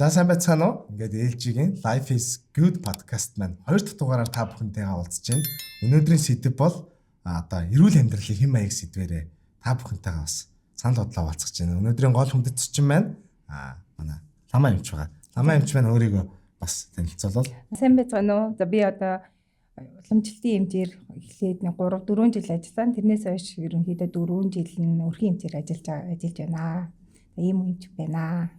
За сайн байцгаана уу? Ингээд ээлжигийн Life is Good podcast маань 2 дахь дугаараар та бүхэнтэйгээ уулзж байна. Өнөөдрийн сэдэв бол одоо эрүүл амьдралын хэм маяг сэдвэрээ та бүхэнтэйгээ бас санал бодлоо хуваалцах гэж байна. Өнөөдрийн гол хүндэт зочин маань манай Ламаа эмч байгаа. Ламаа эмч маань өөрийгөө бас танилцуулбал. Сайн байцгаана уу? За би одоо уламжлалтын эмчээр эхлээд 3-4 жил ажилласан. Тэрнээс хойш ерөнхийдөө 4 жил нь өрхийн эмчээр ажиллаж байна. Ийм эмч байна.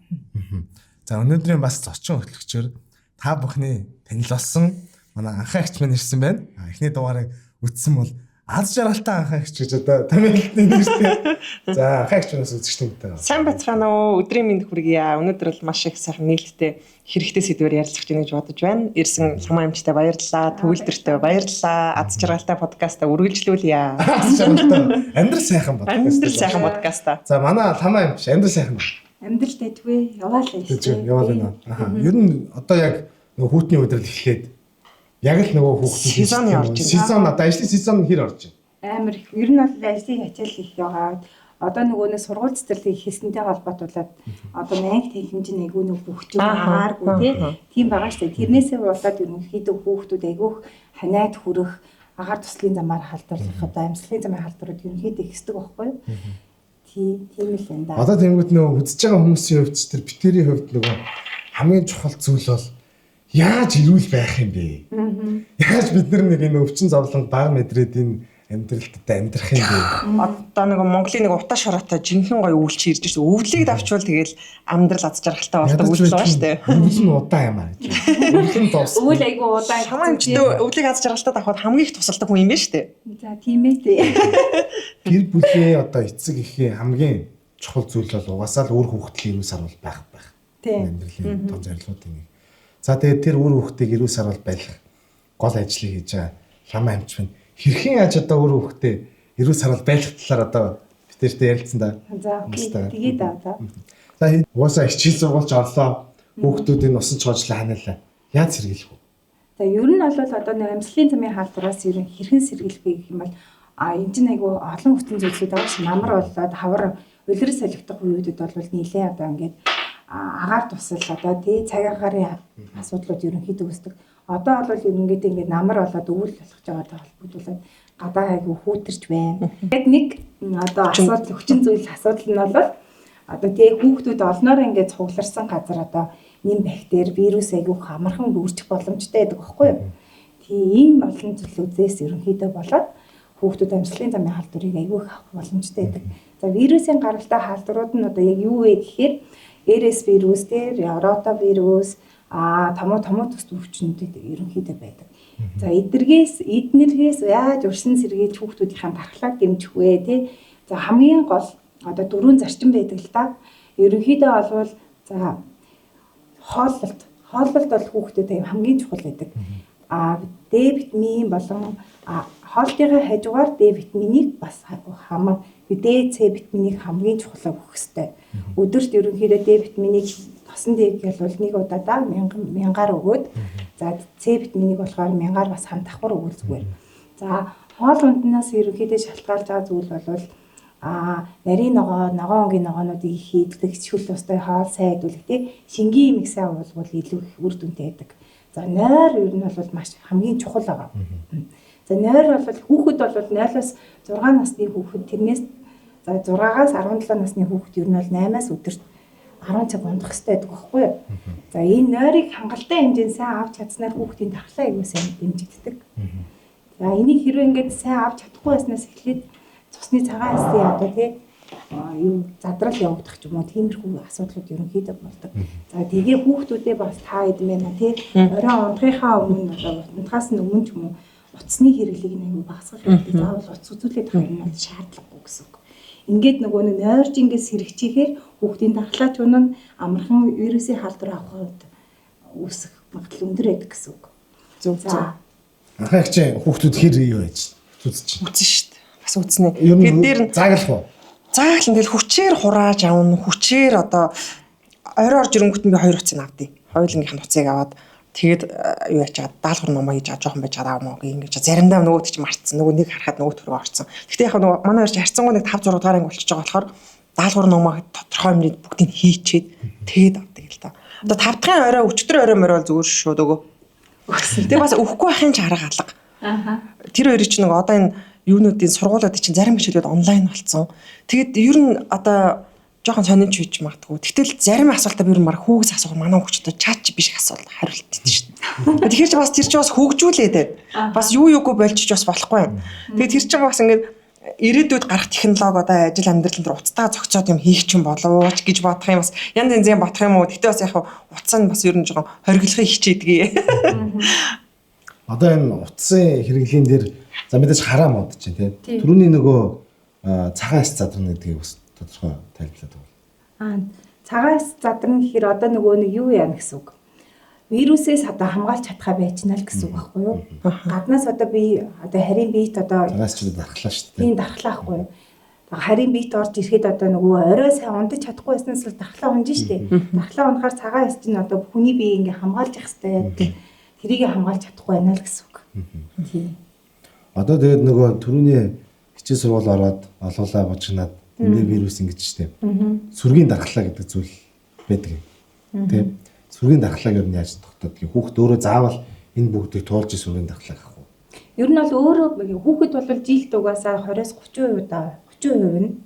За өнөөдрийн бас зочин хөтлөгчөөр та бүхний танилцуулсан манай анхаагч маань ирсэн байна. Эхний дугаарыг үтсэн бол аз жаргалтай анхаагч гэж одоо томилтны нэртэй. За анхаагч манаас үзэгчтэй. Сайн байцгаана уу? Өдрийн мэнд хүргье. Өнөөдөр бол маш их сайхан нээлттэй хэрэгтэй сэдвээр ярилцах гэж бодож байна. Ирсэн Ламаа эмчтэй баярлалаа. Төвлөртөө баярлалаа. Аз жаргалтай подкастаа үргэлжлүүлье. Аз жаргалтай амьдрал сайхан подкаст. Амьдрал сайхан подкастаа. За манай Ламаа эмч амьдрал сайхан. Амьдрал дэдвэ яваалаа. Ер нь одоо яг нөгөө хүүтний өдрөл эхлээд яг л нөгөө хүүхдүүд сезон орж байна. Сезон одоо ажлын сезон хэр орж байна? Амар их. Ер нь бол ажлын хичээл их яваад одоо нөгөө нэг сургууль цэцэрлэгийг хийсэнтэй холбоотуулаад одоо анги техникийн айгүй нэг хүүхдүүд агааргүй тийм байгаа шүү дээ. Тэрнээсээ болоод ерөнхийдөө хүүхдүүд айгүйх ханиад хүрэх агаар туслахын замаар халдварлах одоо амьсгалын замын халдварууд ерөнхийдөө ихсдэг байхгүй юу? Тийм л энэ да. Одоо тэнгууд нөгөө үзэж байгаа хүмүүсийн хувьд ч тэр битэрийн хувьд нөгөө хамгийн чухал зүйл бол яаж ирүүл байх юм бэ? Яаж бид нэг энэ өвчин зовлон баг мэдрээд энэ амьдралтад амьдрах юм бэ? Одоо нэг Монголын нэг утаа шороотой жинхэнэ гоё өвлч ирж шүү. Өвлийг давчвал тэгэл амьдрал аз жаргалтай болдог өвлж байгаа шүү дээ. Өвл нь удаа юм аа. Өвл нь тус. Өвл айгүй удаа. Хамаа эмчтэй өвлийг аз жаргалтай давхад хамгийн их тусалдаг хүн юм байна шүү дээ. За тийм ээ тий. Гэр бүлийн одоо эцэг эхийн хамгийн чухал зүйл бол угаасаа л үр хүүхдийн ирүүл сарвал байх. Тийм. Амьдралын том зорилгоудын нэг. За тэгээд тэр үр хүүхдийг ирүүл сарвал байлгах гол ажлыг хийж байгаа Ламаа эмч маань хэрхэн яаж одоо үр хүүхдээ ирүүл сарвал байлгах талаар одоо бидэртэй ярилцсан да. За тэгээд за. За угаасаа хичээл сургуульч орлоо хүүхдүүдийн усан чухалчлаа ханиалаа. Яаж сэргийлэх вэ? За ер нь бол одоо нэг амьсгалын замын халдвараас ер нь хэрхэн сэргийлэх вэ гэх юм бол энэ чинь айгүй олон хүчин зүйлсүүд байгаа ш. Намар болоод хавар улирал солигдох үеүүдэд бол нилээ одоо ингээд агаар тусал одоо тий цаг агарын асуудлууд ерөнхийдөө үүсдэг. Одоо бол ерөнхийдөө ингээд намар болоод өвөл болох ч байгаатай холбогдуулаад гадаа айгүй хүүтэрч байна. Тэгээд нэг одоо асуудал хүчин зүйл асуудал нь бол одоо тий хүүхдүүд олноор ингээд цугларсан газар одоо нэм бактери вирус айгүй хамархан бүрчих боломжтой байдаг байхгүй юу? Тий ийм олон зүйлүүдээс ерөнхийдөө болоод хүүхдүүд амьсгалын замын халдварыг айгүй авах боломжтой байдаг. За вирусын гаралтай халдварууд нь одоо яг юу вэ гэхээр RS вирус, ротавирус, томоо төс өвчнүүдэд ерөнхийдөө байдаг. За эднэргээс яаж урьсан сэргийлж хүүхдүүдийн дархлааг дэмжих вэ тий? За хамгийн гол одоо 4 зарчим байдаг л да. Ерөнхийдөө болвол за хооллолт бол хүүхдэд хамгийн чухал байдаг. Д витамин болон хоолтын хажуугаар Д витаминийг бас хамаа Д, С витаминийг хамгийн чухал өгөх хэрэгтэй. Өдөрт ерөнхийдөө Д витаминийг тосон дээг бол нэг удаадаа 1000-аар өгөөд за С витаминийг болохоор 1000-аар бас хамт давхар өгвөл зүгээр. За хоол унднаас ерөнхийдөө шалтгаалж байгаа зүйл бол нарийн ногоон өнгийн ногоонуудыг хийддэг шүл тустай хоол сайн хэдүүлэх тий шингийн имийг сайн уулбал илүү их үр дүнтэй байдаг. За нойр ер нь бол маш хамгийн чухал байгаа. За нойр бол хүүхэд бол 0-6 насны хүүхэд тэрнээс за 6-аас 17 насны хүүхэд ер нь бол 8-аас өдөрт 10 цаг ундах хэрэгтэй байдаг байхгүй юу? За энэ нойрыг хангалттай хэмжээнд сайн авч чадсанаар хүүхдийн дархлаа аягүй сайн дэмжигддэг. За энийг хэрвээ ингээд сайн авч чадахгүй байснаас эхлээд цусны цагаан эсийн одоо тий юу задрал явагдах ч юм уу тиймэрхүү асуудлууд ерөнхийдөө болдог. За тэгээ хүүхдүүдээ бас та хэд мэнэ тий орой унтахынхаа өмнө унтахаас өмнө ч юм уу утасны хэрэглэгийг нэг багасгах хэрэгтэй. Заавал утас үзүүлээд байх юм бол шаардлагагүй гэсэн үг. Ингээд нөгөө нэг нойрж ингээс хэрэгжихээр хүүхдийн дархлаач унаа амархан вирусын халдвар авахд үүсэх магадлал өндөр байдаг гэсэн үг. Зөв. Анхаагч хүүхдүүд хэр юу яаж үзэж үзэн шүү дээ. Бас үзнэ. Тэгээд дээр нь зааглах уу? Зааглал нь тэгэл хүчээр хурааж авна. Хүчээр одоо орой орж ирэнгүүт нь би 2 утсыг авдیں۔ Хоёулынгийнх нь утсыг аваад тэгээд юу ячаад даалгавар номоо хийж жоохон байж аваа мó ингэж заримдаа нөгөөд ч мартсан. Нөгөө нэг харахад нөгөө төрөө орсон. Гэхдээ яг нөгөө манай орч харьцангуй нэг 5 6 дугаар анги болчихж байгаа болохоор даалгавар номоо тодорхой хэмжээнд бүгдийг хийчээд тэгээд авдаг л та. Одоо 5 дахь орой өчтөр орой морой зүгээр шүү дөгөө. Тэгээ бас өөхгүй байхын ч арга алга. Тэр хоёрыг чинь нэг одоо энэ юунуудын сургуулиуд чинь зарим хичээлүүд онлайн болцсон. Тэгээд ер нь одоо жоохон сонирч хийж магадгүй. Гэтэл зарим асуултаа би ер нь баг хүүгээс асуух манай хүүхдүүд чат биш их асуулт хариулт өгдөө шүү дээ. Тэгэхээр ч бас тэр чинь бас хөгжүүлээд бас юу юугүй болчих бас болохгүй юм. Тэгээд тэр чинь бас ингээд ирээдүйд гарах технологи одоо ажил амьдрал дээр уцтаа зохицоод юм хийх ч юм болооч гэж бодох юм бас янз янзын бодох юм уу. Гэтэ бас яг утас нь бас ер нь жоохон хориглохыг хичээдгээ. Одоо энэ утасын хэрэглийн дээр за мэдээж хараа мод чинь тийм. Түрүүний нөгөө цагаан эс задрна гэдгийг бас тодорхой тайлбарлаад байна. Цагаан эс задрна гэхээр одоо нөгөө нэг юу яана гэсэн үг. Вирусээс одоо хамгаалж чадхаа байчна л гэсэн үг байхгүй юу? Гаднаас одоо би одоо харийн биет одоо цагаас ч дархлаа шүү дээ. Тийм дархлаа байхгүй юу? Харийн биет орж ирэхэд одоо нөгөө орой сайн ундаж чадахгүй байснаас л дархлаа унж штэ. Дархлаа унахаар цагаан эс чинь одоо хүний бие ингээ хамгаалж явах хэрэгтэй. Тэрийг хамгаалж чадахгүй байна л гэсэн үг. Тийм. Одоо тэгээд нөгөө түрүүний хичээл сургууль ороод олоолаа божигнаад энэ вирус ингэж штэ. Сүргийн дархлаа гэдэг зүйл байдаг юм. Тийм. Сүргийн дархлааг юу яаж тогтоодгийг хүүхд өөрөө заавал энэ бүгдийг туулж сүргийн дархлаа гэх үү? Ер нь бол өөрөө хүүхэд бол жилд угаасаа 20-с 30% да 30% нь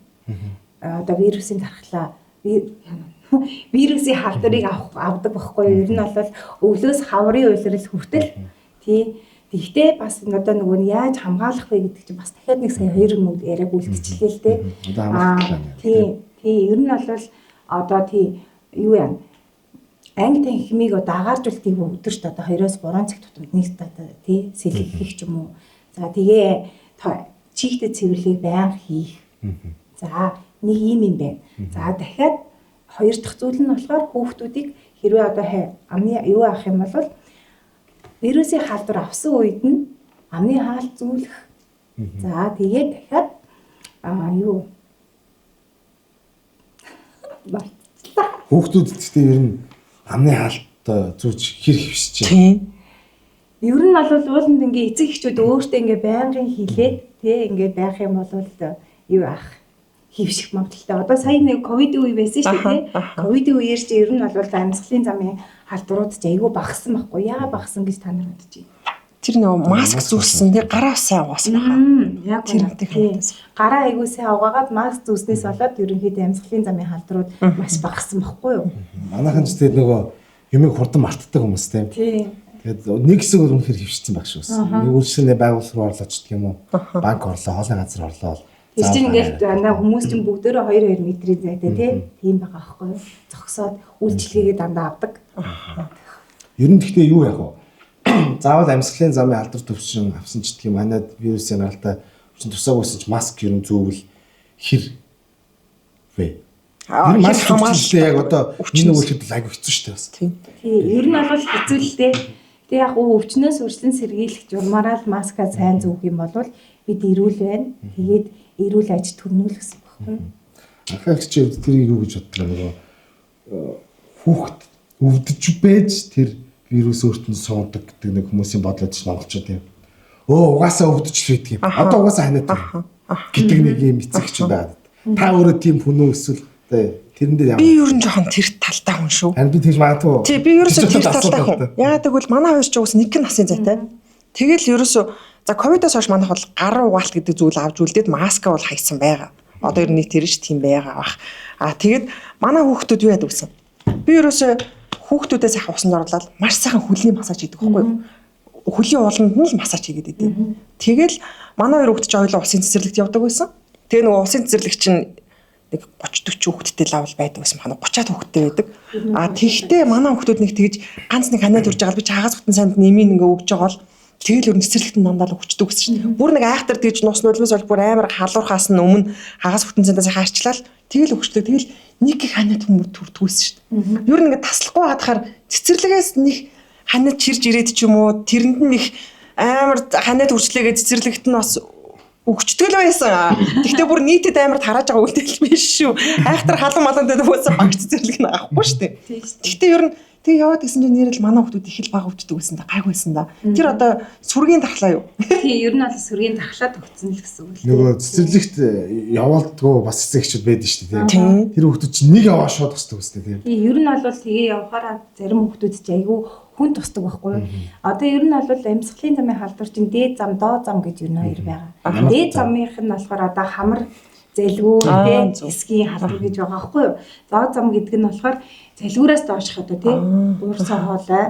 одоо вирусын дархлаа вирусын халдварыг авдаг байхгүй юу? Ер нь бол өвлөөс хаврын уйлрал хүртэл тий. Тэгтээ бас одоо нөгөө яаж хамгаалах вэ гэдэг чинь бас дахиад нэг сая 2 мөд яриаг үлдчихлээ л дээ. Тий. Ер нь бол одоо тий юу яа анги танхимыг одоо агааржуултыг өдөрт одоо 2-3 цаг тутамд нэг тий сэлэх хийх ч юм уу. За тэгээ чихтэй цэвэрлэгийг байнга хийх. За нэг юм байна. За дахиад хоёр дахь зүйл нь болохоор хүүхдүүдийг хэрвээ одоо амны юу авах юм бол вирусын халдвар авсан үед нь амны хаалт зүүлэх. За тэгээд дахиад юу Хүүхдүүд гэхдээ ер нь амны хаалт зүүж хэр хөвсөж байна. Тийм. Ер нь бол ууланд ингээ эцэг эхчүүд өөртөө ингээ байнгын хилээд тий ингээ байх юм бол юу ах хөвсөх магадaltaй. Одоо сая нэг ковидын үе байсан шүү дээ. Ковидын үеэр чи ер нь бол амьсгалын замын халдварууд ч айгүй багассан байхгүй. Яагаад багассан гэж та нар бодож байна? Тэр нөгөө маск зүүссэн тий гараа сайн угаасан баха. Яг тэр үнэтэй. Гараа айгүй сайн угаагаад маск зүүснээс болоод ерөнхийдөө амьсгалын замын халдварууд маш багассан байхгүй юу? Манайхан ч тэгээд нөгөө юмыг хурдан мартдаг хүмүүс тийм. Тэгээд нэг хэсэг бол үнэхээр хөвшсөн баг шүү. Нэг үйлчлэгээ байгууллага руу орлоо ч гэх юм уу. Банк орлоо, хоолны газар орлоо. Тэр чинь ингээд дандаа хүмүүс чинь бүгдөө 2-2 метрийн зайтай тийм байгаа байхгүй юу? Зогсоод үйлчлэгээ дандаа авдаг. Ер нь гэхдээ юу яах вэ? Заавал амьсгалын замын алдар төвшин авсан ч гэх юм ханаад вирусын гаралтай чинь тусаагүй байсан ч маск ер нь зүүвэл хэр вэ? Энэ маск хамгаалалтаа яг одоо энэ үйлчлэлд айгүй хэцүү шүү дээ бас. Тийм. Ер нь бол хэцүү л дээ. Тэгээ яг өвчнөөс үржлэн сэргийлэх журмаараа л маскаа сайн зүүх юм бол бид эрүүл байна. Тэгээд эрүүл аж төрнөл гэсэн үг байхгүй юу? Анхаагч тэрийг юу гэж бодлоо нөгөө хүүхд өвдөж байж тэр вирус өөртөө суудаг гэдэг нэг хүмүүсийн бодлоод ч монголчууд юм. Угаасаа өвдөж л байдаг юм. Одоо угаасаа ханаад гэдэг нэг юм эцэгч байгаад. Та өөрөө тийм хүн үү эсвэл тэрэн дээр би ер нь жоохон тэр талтай хүн шүү. Харин би тэгж магадгүй. Тий би ерөөсөө тэр талтай хүн. Яагаад гэвэл манай хоёр ч уус нэг насын зайтай. Тэгэл ерөөсөө за ковидоос хойш манайх бол гар угаалт гэдэг зүйл авч үлдээд маска бол хайсан байгаа. Одоо ер нь тэр ч тийм байгаа бах. Тэгээд манай хүүхдүүд юу яадаг гэсэн. Би ерөөсөө хүүхдүүдээс их усанд орлоод маш сайхан хөлийн массаж хийдэг байхгүй юу? Хөлийн ууланд нь л массаж хийгээд идэв. Тэгэл манай хоёр хүүхд ч ойлоо усын цэцэрлэгт явдаг байсан. Тэгээ нөгөө усын цэцэрлэг чинь нэг 30-40 хүүхэдтэй лавл байдаг байсан. Манай 30-аад хүүхэдтэй байдаг. Тэгтээ манай хүүхдүүд нэг тэгж ганц нэг ханаад урж байгаа би чагаас бүтэн санд нэмийн ингээ өгж байгаа бол тэгэл өөр цэцэрлэгт дандаа л өгчдөг гэсэн чинь. Бүр нэг айхтар тэгж нус нулимс бол бүр амар халуурхаас нь өмнө хагас бүтэн сандаас хаачлал тэгэл өгчдөг. Тэгэл нэг их ханаад хүмүүс төртгүүлсэн шүү дээ. Юу нэг таслахгүй хадахаар цэцэрлэгээс нэг ханаад чирж ирээд ч юм уу тэрэнд нь их амар ханаад үрчлээгээ цэцэрлэгт нь бас өгчдөг л байсан. Гэхдээ бүр нийтэд амар тарааж байгаа үйлдэл биш шүү. Айхтар халуун малан дээр буусан багц цэцэрлэг нь авахгүй шүү дээ. Гэхдээ ер нь Тэгээ яваад гэсэн чинь нэрэл манай хүмүүс их л бага өвддөг байсан да гайгүйсэн да. Тэр одоо сүргийн дархлаа юу? Тий, ер нь бол сүргийн дархлаа тогтсон л гэсэн үг л. Нөгөө цэцэрлэгт яваалдгүй бас эцэгчүүд байдаг шүү дээ Тийм. тийм. Тэр хүмүүс чинь нэг яваа шууд тусдаг үстэй тийм. Тий, ер нь бол тэгээ явахаараа зарим хүмүүс ч айгүй хүн тусдаг байхгүй юу? Одоо ер нь бол амьсгалын замын халдвар чинь дээд зам, доод зам гэж ер нь хоёр байгаа. Дээд замынх нь болохоор одоо хамар зэлгүү тий эсгийн халдвар гэж байгаа байхгүй юу? Доод зам гэдэг нь болохоор залгуураас доошх одоо тий уурсан хоолой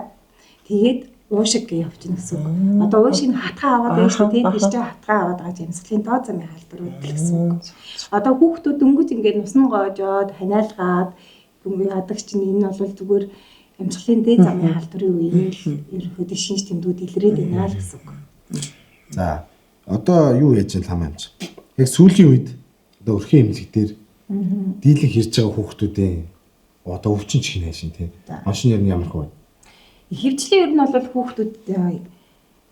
тэгээд уушиг гэж явчихна гэсэн үг. Одоо уушиг нь хатгаа аваад байж тий тэр чинь хатгаа аваад байгаа амьсгалын доод замын халдвар үүдэл гэсэн үг. Одоо хүүхдүүд дөнгөж ингээд нусан гоожоод ханиалгаад яадаг чинь энэ бол зүгээр амьсгалын дээд замын халдварын үеийн ерөнхийдөө шинж тэмдгүүд илрээд байна л гэсэн үг. За одоо юу яаж юм хам амч. Яг сүүлийн үед одоо өрхийн эмнэлэг дээр дийлэн хэрж байгаа хүүхдүүдийн одоо өвчин чихний хайшин тийм. Оншин ер нь ямар хөө. Ихэвчлэн ер нь бол хүүхдүүд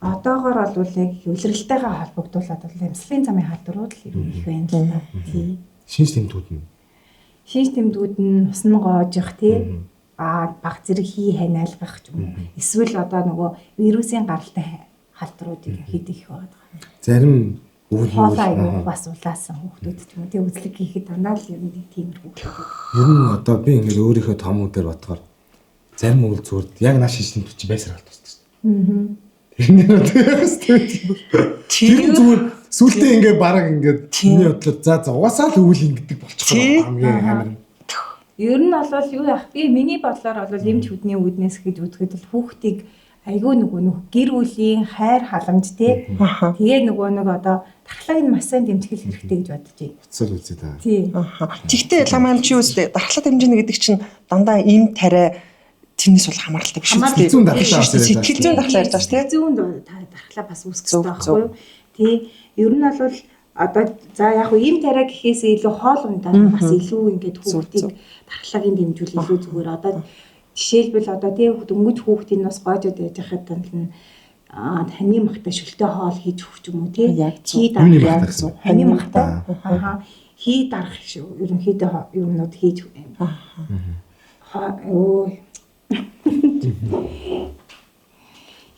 одоогоор бол яг улиралтайгаа холбогдуулаад бол амьсгалын замын халдварууд л их байна л да. Тий. Шинж тэмдгүүд нь. Шинж тэмдгүүд нь усан гоожих тий баг зэрэг хий ханиалгах ч юм уу. Эсвэл одоо нөгөө вирусын гаралтай халдваруудыг хийх их байгаа. Зарим хоолой бас улаасан хүүхдүүд ч юм уу. Тэг үзлэг хийхэд дандаа л ер нь тиймэрхүү. Ер нь одоо би ингээд өөрийнхөө томууд дээр бодохоор зарим үйл зүрд яг нааш шинж тэмдгүүд чи байсаар болчихсон шүү дээ. Тэрнэр одоо яг тийм зүгээр сүултээ ингээд бараг ингээд миний бодлоор за угаасаа л өвөл ингээд болчихгоо хамгийн амар. Ер нь бол юу яах би миний бодлоор бол эмч хүдний үүднээс гэж үзэхэд л хүүхдийг айгүй нөгөө гэр бүлийн хайр халамж тий. Тэгээ нөгөө нэг одоо дархлааг нь маш сайн дэмжих хэрэгтэй гэж бодож байна. Уцал үзээ та. Тий. Тэгтээ лам амч юу үстэй дархлаа дэмжинэ гэдэг чинь дандаа им тариа тэрнээс бол хамааралтай биш үстэй. Сэтгэл зүйн дархлаа ярьж байгаа тий. Зүүн дархлаа бас үүсгэж байгаа байхгүй юу? Тий. Ер нь бол одоо за яг хуу им тариа гэхээс илүү хоол ундаа бас илүү ингээд хүүхдийг дархлаагийн дэмжүүл илүү зүгээр одоо жишээлбэл одоо тий дөнгөж хүүхдийн нас гоожод яж хахад тань таны махтай шүлтэй хоол хийж өгч юм уу тий хий дарах таны махтай хий дарах ерөнхийдөө юмнууд хийж өгнө. Өө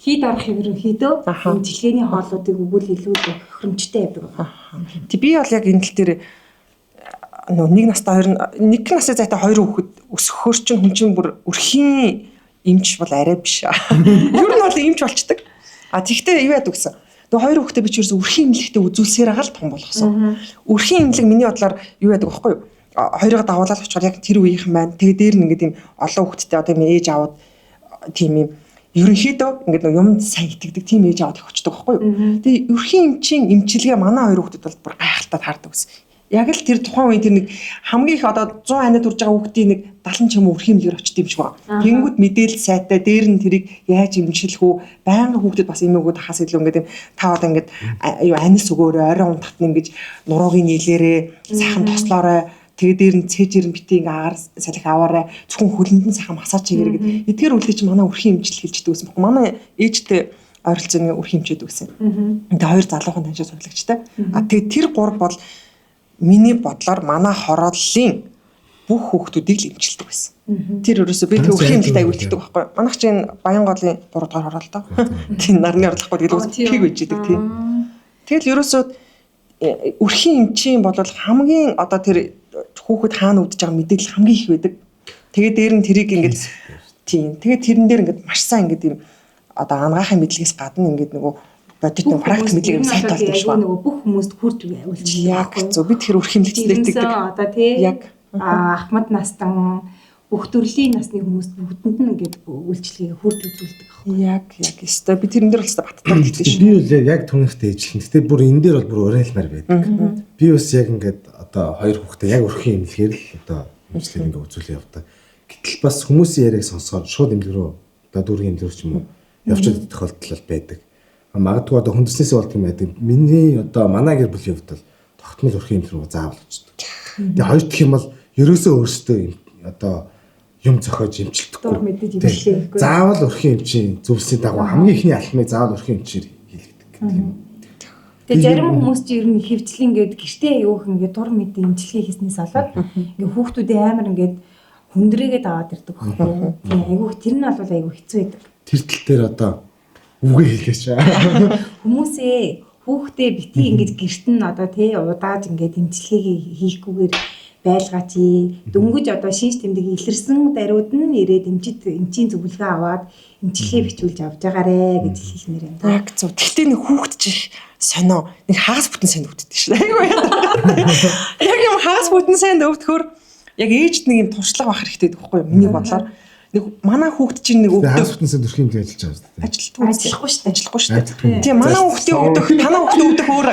хий дарах ерөнхийдөө жилгээний хооллуудыг өгвөл илүү хөрөмжтэй байдаг. Тэг би бол яг энэ тал дээр нэг настай нэг настай зайтай хоёр хүүхэд өсөхөөр чинь хүн чинь бүр өрхийн эмч бол арай биш. Ер нь бол эмч болчдөг. А тэгтээ юу яадаг гэсэн. Тэгээ хоёр хүүхдээ би ч ерөөс өрхийн эмнэлэгтээ үзүүлсээр агаал том болгосон. Өрхийн эмнэлэг миний бодлоор юу яадаг байхгүй юу? Хоёроо дагуулаад очихоор яг тэр үеийнхэн байна. Тэгээ дээр нь ингээд юм олон хүүхэдтэй одоо юм ээж аваад тийм юм ерөнхийдөө ингээд нэг юм сайн итгэдэг тийм ээж аваад их очдог байхгүй юу? Тэгээ өрхийн эмчийн эмчилгээ манай хоёр хүүхдэд бол бүр гайхалтай таардаг гэсэн. Яг л тэр тухайн үеийн тэр нэг хамгийн их одоо 100 анид урж байгаа хүүхдийн нэг 70 ч юм уу өрхийн эмнэлгээр очд юм шиг байна. Тэнгүүд мэдээлэл сайтай дээр нь тэрийг яаж эмчилэх үү? Байнга хүүхдэд бас юм өгөөд хахаас илүү ингээд та одоо ингээд юу анис өгөөрэй, орой унтахт ингэж нуруугийн нийлээрээ, сайхан тослоорой. Тэгээ дээр нь цээжээр нь битгий ингээ агаар салхи аваарай. Зөвхөн хөлөнд нь сайхан массаж хийгэрэг. Эдгээр үлдээ чи манай өрхийн эмчил хэлждэг байсан баг. Манай ээжтэй ойролцоо нэг өрхийн эмчэд өгсөн. Тэгээ хоёр залуухан таньшаа сурлагчтай. А тэгээ тэр гур бол миний бодлоор манай хорооллын бүх хүүхдүүдийг л эмчилдэг байсан. Тэр ерөөсөө би тэр өрхийн эмчилтэй аюулддаг байхгүй. Манайх чинь Баянголын 3 дугаар хороол доо. Тийм нарны орлохгүй тэгээд пиг үйж идэг тийм. Тэгэл ерөөсөө өрхийн эмчийн бол хамгийн одоо тэр хүүхэд хаана үдэж байгаа мэдээлэл хамгийн их байдаг. Тэгээд дээр нь тэрийг ингээд тийм. Тэгээд тэрэн дээр ингээд маш сайн ингээд юм одоо ангаахын мэдлэгээс гадна ингээд нөгөө бодит нэг практик мэдлэг юм сайтай болдог шүү. Нөгөө бүх хүмүүст хүрч уулзчих. Яг зөв бид тэр өрхийн мэдлэгтэй одоо тий яг ахмад настан бүх төрлийн насны хүмүүст бүгдэнд нь ингээд үйлчлэгийг хүрч үзүүлдэг. Яг өстой би тэрэн дээр болсоо баттдаг гэдэг шүү. Би бол яг түнхтэй ижлэн. Гэтэ бүр энэ дээр бол бүр уриалмаар байдаг. Би бас яг ингээд одоо хоёр хүүхдээ яг өрхийн эмнэлгээр л одоо эмчлэл ингээд үзүүлээ явдаг. Гэтэл бас хүмүүсийн яриаг сонсоод шууд эмнэлэг рүү одоо дүүргийн эмнэлэг ч юм уу явчихад тохиолдол байдаг. Магадгүй одоо хүндэснээс болдог юм байдаг. Миний одоо манай гэр бүлийн хувьд бол тогтмол өрхийн эмнэлэг рүү заавал очдог. Тэгээ хоёр дахь юм бол ерөөсөө өөрсдөө одоо юм зохиож эмчилдэггүй. Заавал өрхийн эмчийн зөвлөсний дагуу хамгийн ихний алхмыг заавал өрхийн эмчээр хийлгдэг гэдэг юм. Тэгээ зарим хүмүүс чи ер нь хөвчлэн ингээд гэртээ юух ингээд дур мэдээ эмчилгээ хийснээс болоод ингээд хүүхдүүдээ амар ингээд хүндрээгээд аваад ирдэг байхгүй. Тийм айгүй тэр нь бол айгүй хэцүү байдаг. Тэр тал дээр одоо үгээ хэлгээч. Хүмүүсээ хүүхдээ бити ингэж гэрт нь одоо тий удааж ингээд дэмжлэгийг хийхгүйгээр байлгаач. Дөнгөж одоо шинж тэмдэг илэрсэн даруйд нь ирээд эмчийн зөвлөгөө аваад эмчилгээ бичүүлж авч байгаарэ гэж хэлмээр юм да. Яг зөв. Гэхдээ нэг хүүхэд чинь сонио нэг хагас бүтэн сайн өвддөг шүү дээ. Айгүй яа. Яг юм хагас бүтэн сайн өвдөхөр яг ээжд нэг юм туршлага байх хэрэгтэй байхгүй юу? Миний бодлоор нэг манай хүүхэд чинь нэг өвдөх Хагас бүтэн төрх юм гэж ажиллаж байгаа. Ажиллахгүй шүү дээ. Ажиллахгүй шүү дээ. Тийм манай хүүхдийн өвдөх, танаа хүүхдийн өвдөх өөр.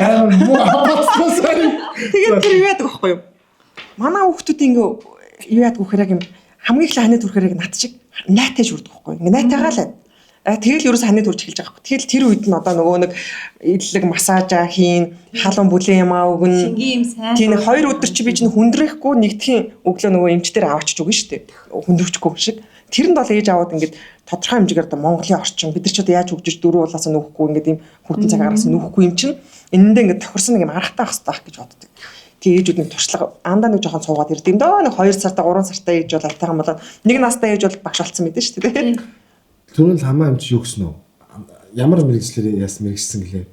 Тэгээд тэр юу яадаг байхгүй юу? Манай хүүхдүүд ингээ юу яадаг вөхөр яг юм хамгийн их ханаа төрөхөр яг над шиг найтаж үрдэг байхгүй юу? Ингээ найтагаа л. Тэгэл ерөөс ханаа төрж эхэлж байгаа байхгүй. Тэгэл тэр үед нь одоо нөгөө нэг идэлэг массажаа хийн, халуун бүлээн юмаа өгнө. Шингийн юм сайн. Тийм 2 өдөр чи би чинь хүндрэхгүй нэгдхийн өглөө нөгөө эмчтэр аваачиж өгнө шүү дээ. Хүндрэгчгүй шиг. Тэрэнд бол ээж аваад ингээд тодорхой хэмжээгээр одоо Монголын орчин бид нар ч одоо яаж хөгжиж 4 улаас нүүхгүй ингээд ийм хүүтэн цаг араас нүүхгүй юм чинь энэндээ ингээд тохирсон нэг юм аргатай байх гэж боддог. Тэгээ ээжүүд нэг туршлага андаа нэг жоохон суугаад ирд юм доо нэг 2 сартаа 3 сартаа ээж бол алтайхан болоод нэг настай ээж бол багш болсон мэдэн шүү дээ. Түрүүн л хамаа эмч юу гэсэн үү? Ямар мэрэгчлэр мэрэгчсэн гэлээ?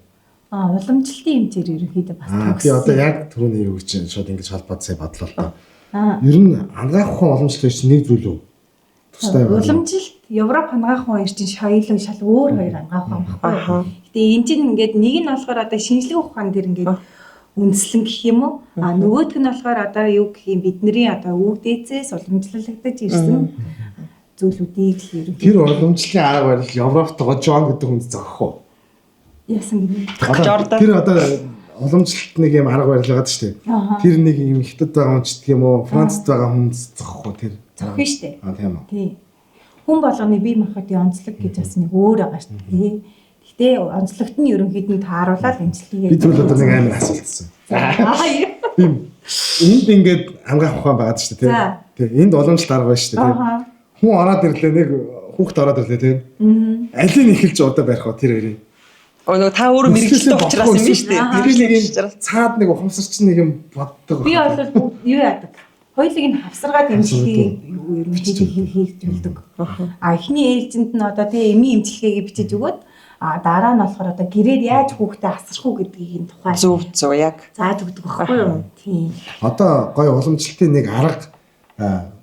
Уламжлалтын эмчээр ерөнхийдөө бас Би одоо яг түрүүний юу гэж шууд ингэж холбоод сая бодлоо л доо. Ер нь ангаах ухаан уламжлалт чинь нэг зүйл үү? Тустай байна. Уламжилт Европ хангаах ухаан чинь шоёлоо шал өөр хоёр ангаах ухаан баггүй. Гэтэ энэ чинь ингээд нэг нь болохоор одоо шинжлэх ухаан дээр ингээд үндэслэн гэх юм уу? Нөгөөх нь болохоор одоо юу гэх юм бидний одоо үг дээцээс уламжлалагдаж ирсэн зүйлүүдийг л ерөнхийдөө Тэр уламжлалын арга барил Европт гожоон гэдэг хүнд зогсох уу? яасан гэнэ. Тэр одоо уламжлалт нэг юм арга барил байгаа шүү дээ. Тэр нэг юм хятад байгаа хүн ч гэх юм уу, Францад байгаа хүн зогсох уу тэр? Зохино шүү дээ. Тийм үү. Тий. Хүн болгоны бие махбодын онцлог гэж бас нэг өөр байгаа шүү дээ. Гэтэ онцлогт нь ерөнхийдөө тааруулаад эмчилгээ. Би түрүүл одоо нэг амар асуултсан. Тийм. Энд ингээд ангаах ухаан байгаа шүү дээ. Тийм. Энд уламжлалт арга байна шүү дээ. Хүн ороод ирлээ нэг хүүхд ороод ирлээ тийм. Алийг нь эхэлж удаа барих уу тэр хоёрыг. Нөгөө та өөрөө мэрэгчлээ учраас юм биш үү? Тэр нэг юм цаад нэг ухамсарч нэг юм боддог. Би бол юу яадаг? Хоёулыг нь хавсаргаад эмчилгээ ерөнхийдөө хийж билдэг. Эхний ээлжинд нь одоо тий эмийн эмчилгээгээ бичиж өгөөд дараа нь болохоор одоо гэрээр яаж хүүхдээ асрах уу гэдгийг тухай Зөв яг зааж өгдөг байхгүй юу? Тийм. Одоо гой уламжлалтын нэг арга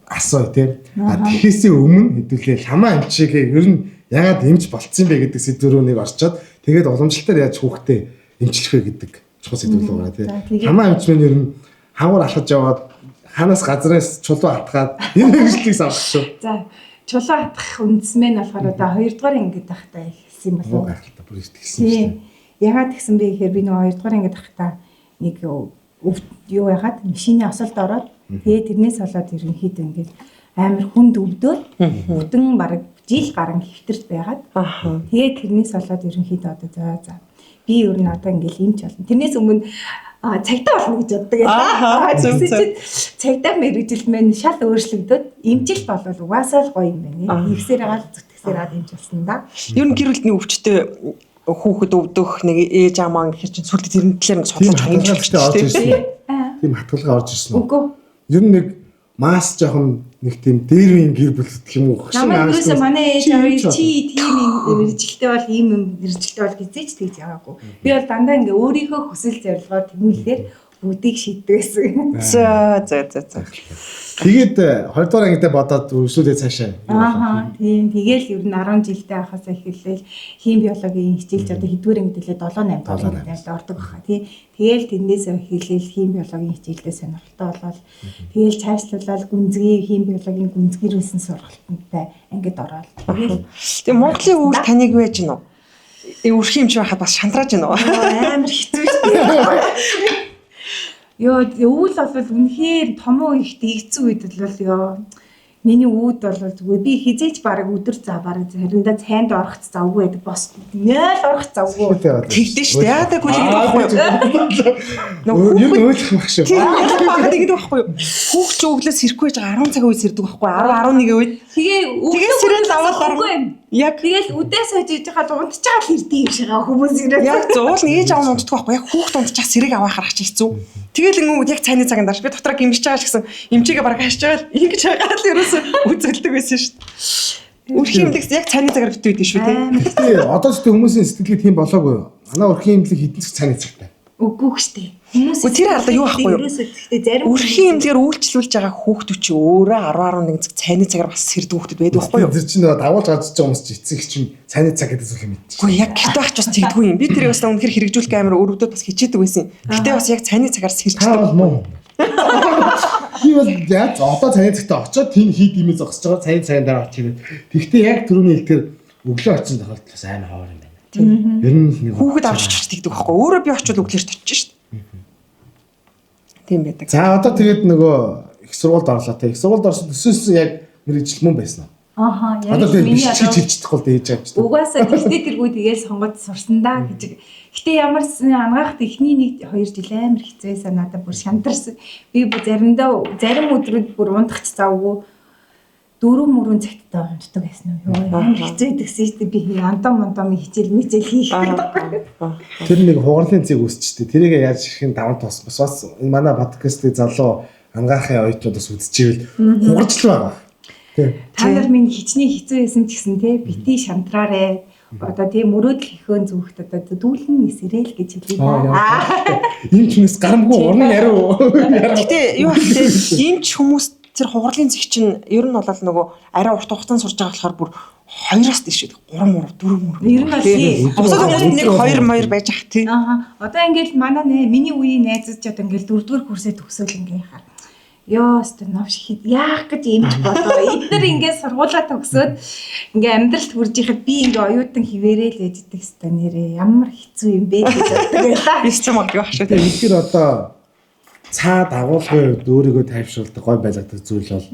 асуу тийм. Тэгэхээсээ өмнө хэдүүлээ хамаа эмчигээ ер нь яагаад эмч болцсон бэ гэдэг сэдвэрөө нэг орчоод тэгээд уламжлалтаар яаж хүүхдээ эмчлэх вэ гэдэг чухал сэдвэр л байгаа тийм. Хамаа эмч мэн ер нь хавар алхаж яваад ханаас газраас чулуу атгаад энэ хэрэгслийг авах шүү. За чулуу атах үндэсмэн болохоор одоо 2 дугаар ангид тахтай хэлсэн юм болов уу? Гайхалтай бүр ихтгэлсэн шүү дээ. Ягаад гэсэн бэ гэхээр би нөгөө 2 дугаар ангид тахтай нэг юу ягаад машины осолд ороод тэгээд тэрнээс болоод ерөнхийдөө ингээд амар хүнд өвдөөд бүтэн бараг жил гарan хэвтэрч байгаад тэгээд тэрнээс болоод ерөнхийдөө одоо за би ер нь одоо ингээд эмч болно. Тэрнээс өмнө цагтаа болно гэж боддог юм. Цагтаа мэрэгжил мэн шал өөрчлөгдөд эмчил болвол угаасаа л гоё юм байна. Ихсээр агаал зүтгэсээр аад эмч болсон да. Ер нь гэр бүлийн өвчтөй хүүхэд өвдөх нэг ээж амаа гэхэр чинь сүлд тэрэн талаар нэг судлаж хангалттай орж ирсэн. Тийм хатгалгаа орж ирсэн. Үгүй. Ер нь нэг мас жоохон нэг тийм дээрвийн гэр бүл гэх юм уу. Намайг юусе манай ээж аваа чи тийм мэрэгчлээ бол ийм мэрэгчлээ бол гизээч тэгж яваагүй. Би бол дандаа ингээ өөрийнхөө хүсэл зорилгоор тэмүүлэлээр бүгдийг шийддэг гэсэн. За. Тэгээд 2 дугаар ангидаа бодоод өрсөлдөө цаашаа. Тийм. Тэгээл ер нь 10 жилдээ ахаас эхэллээ хим биологийн хичээлж одоо хэдвэр ангид лээ 7 8 ангид ордог баха тий. Тэгээл тэрнээс эхэллээ хим биологийн хичээлдээ сонирхолтой болоод тэгээл цаашлуулаад гүнзгий хим биологийн гүнзгийрүүлсэн сургалтантай ангид ороод. Тэгээ Монголын өвөл таныг байж гэнэ үү? Өрх юмч байхад бас шантрааж гэнэ үү? Амар хэцүү шүү дээ. Ёо өвөл бол үнэхээр томоо их дэгцэн үед бол миний үүд бол зүгээр би хизээч бараг өдөр за бараг заримдаа цайнд орох завгүй байдаг бос 0 орох завгүй тэгдэж шүү дээ яадаг үл гэдэг байхгүй юу юу ойлгох мах шүү багт ингэдэг байхгүй юу хүүхч өглөөс ирэхгүй байж 10 цагийн үед сэрдэг байхгүй 10 11 үед тэгээ сэрэн аваад Яг тэгэл үдээс хойж иж байгаа унтж байгаа л ирдэг юм шиг хүмүүс ирээд. яг зуул нь ээж аав нь унтдаг байхгүй. Яг хүүхд унтчих сэрэг аваахаар ач хэцүү. Тэгэл ингээд яг цайны цагаанд дарж би дотроо гимжиж байгаа ч гэсэн эмчигээ бараг хашиж байгаа л ингэж хагаад л ерөөсөө үзэлдэг байсан шүү дээ. Үрхийн имлэгс яг цайны цагаар битүү идэв шүү тий. Тэгээ одоо ч хүмүүсийн сэтгэлгээ тийм болоогүй. Манай урхийн имлэг хэдэн цаг цааны цагтай. Үгүй гэжтэй. Хүмүүс Тэр алда юу ахгүй юу? ерөөсөө гэхдээ зарим Үрхийн имлэгээр үйлчлүүлж байгаа хүүхдүүд чи өөрөө 10-11 цаг цайны цагаар бас сэрдэг хүүхдүүд байдаг байхгүй юу? Тэр чинь давуулж гадж байгаа хүмүүс чи эцэг чинь цааны цаг гэдэг зүйл юм мэдчих. Үгүй яг гэртээ ач бас тэгдэггүй юм. Би тэрийг бас үнэхээр хэрэгжүүлэх амар өрөвдөд бас хичээдэг байсан. Гэтэ бас яг цайны цагаар сэрчдэг. Та бол муу. Би бол яг одоо цааны цагтаа очиод тийм хийд имээ зогсож байгаа цааны цагаан дараа очиод. Тэгвэл яг түрүүний хэлдгээр өглөө очин тохиолдлоос амар хавар юм байна. Ер нь нэг Хүүхэд авч тэгдэг байхгүй. Өөрөө би очиод өглөөрт очиж шүү дээ. Тийм байдаг. За одоо тэгээд нөгөө их сургуульд орлоо те. Их сургуульд орсон төсөөс яг мэрэгжил мөн байсан уу? Ааха яг Одоо тэгээд миний биш одоо чивчихдэггүй л ээж байгаа ч. угаасаа тэгтээ тэргүй тэгээл сонгоод сурсан да гэж. Гэтэ ямар ангаахт эхний 1-2 жил амар хэцүү байсан надад бүр шантарсан. Би зарим өдрүүд бүр унтах ч завгүй 4-4 цагтаа унтдаг байсан юм. Амар хэцүү идэгсэн шүү дээ. Би антом хичээл хийх гэдэг. Тэр нэг хугарлын зэг үсчтэй. Тэрийг яаж ихэн даван тос бас энэ манай подкастыг залуу ангаахын оюутнуудаас үзчихвэл хугарч л байгаа. Та нар минь хичнээн хэцүү байсан ч гэсэн те бити шантраарэ. Одоо тийм мөрөөдөл хийхөн зүгт одоо дүүлэн нисэрэл гэж хэлээ. Ийм ч хүмүүс гарамгүй уран яриу. Гэтэ юу гэхээ ийм ч хүмүүс тэр хугарлын зэг чинь ер нь бол нөгөө арай урт хугацаанд сурж байгаа болохоор бүр 2-аас тийш 3 4 Ер нь бол тий. Бусад хүмүүс нэг 2 байж ах тий. Одоо ингээл манай миний үеийн найзууд ч одоо ингээл 4-р курсээ төгсөөл ингээ хаа. Ёо өстө новш хит яах гэж юмч болоо. Эдгээр ингээ сургуулаа төгсөөд ингээ амьдралд хүрж ихад би ингээ оюутан хിവэрэл ээждэг хэвээр нэрээ ямар хэцүү юм бэ гэж боддог байлаа. Бис ч юм уу шүү дээ. Тэгэхээр одоо цаа дагуулгын хувьд өөрийгөө тайвшруулдаг гой байлгадаг зүйл бол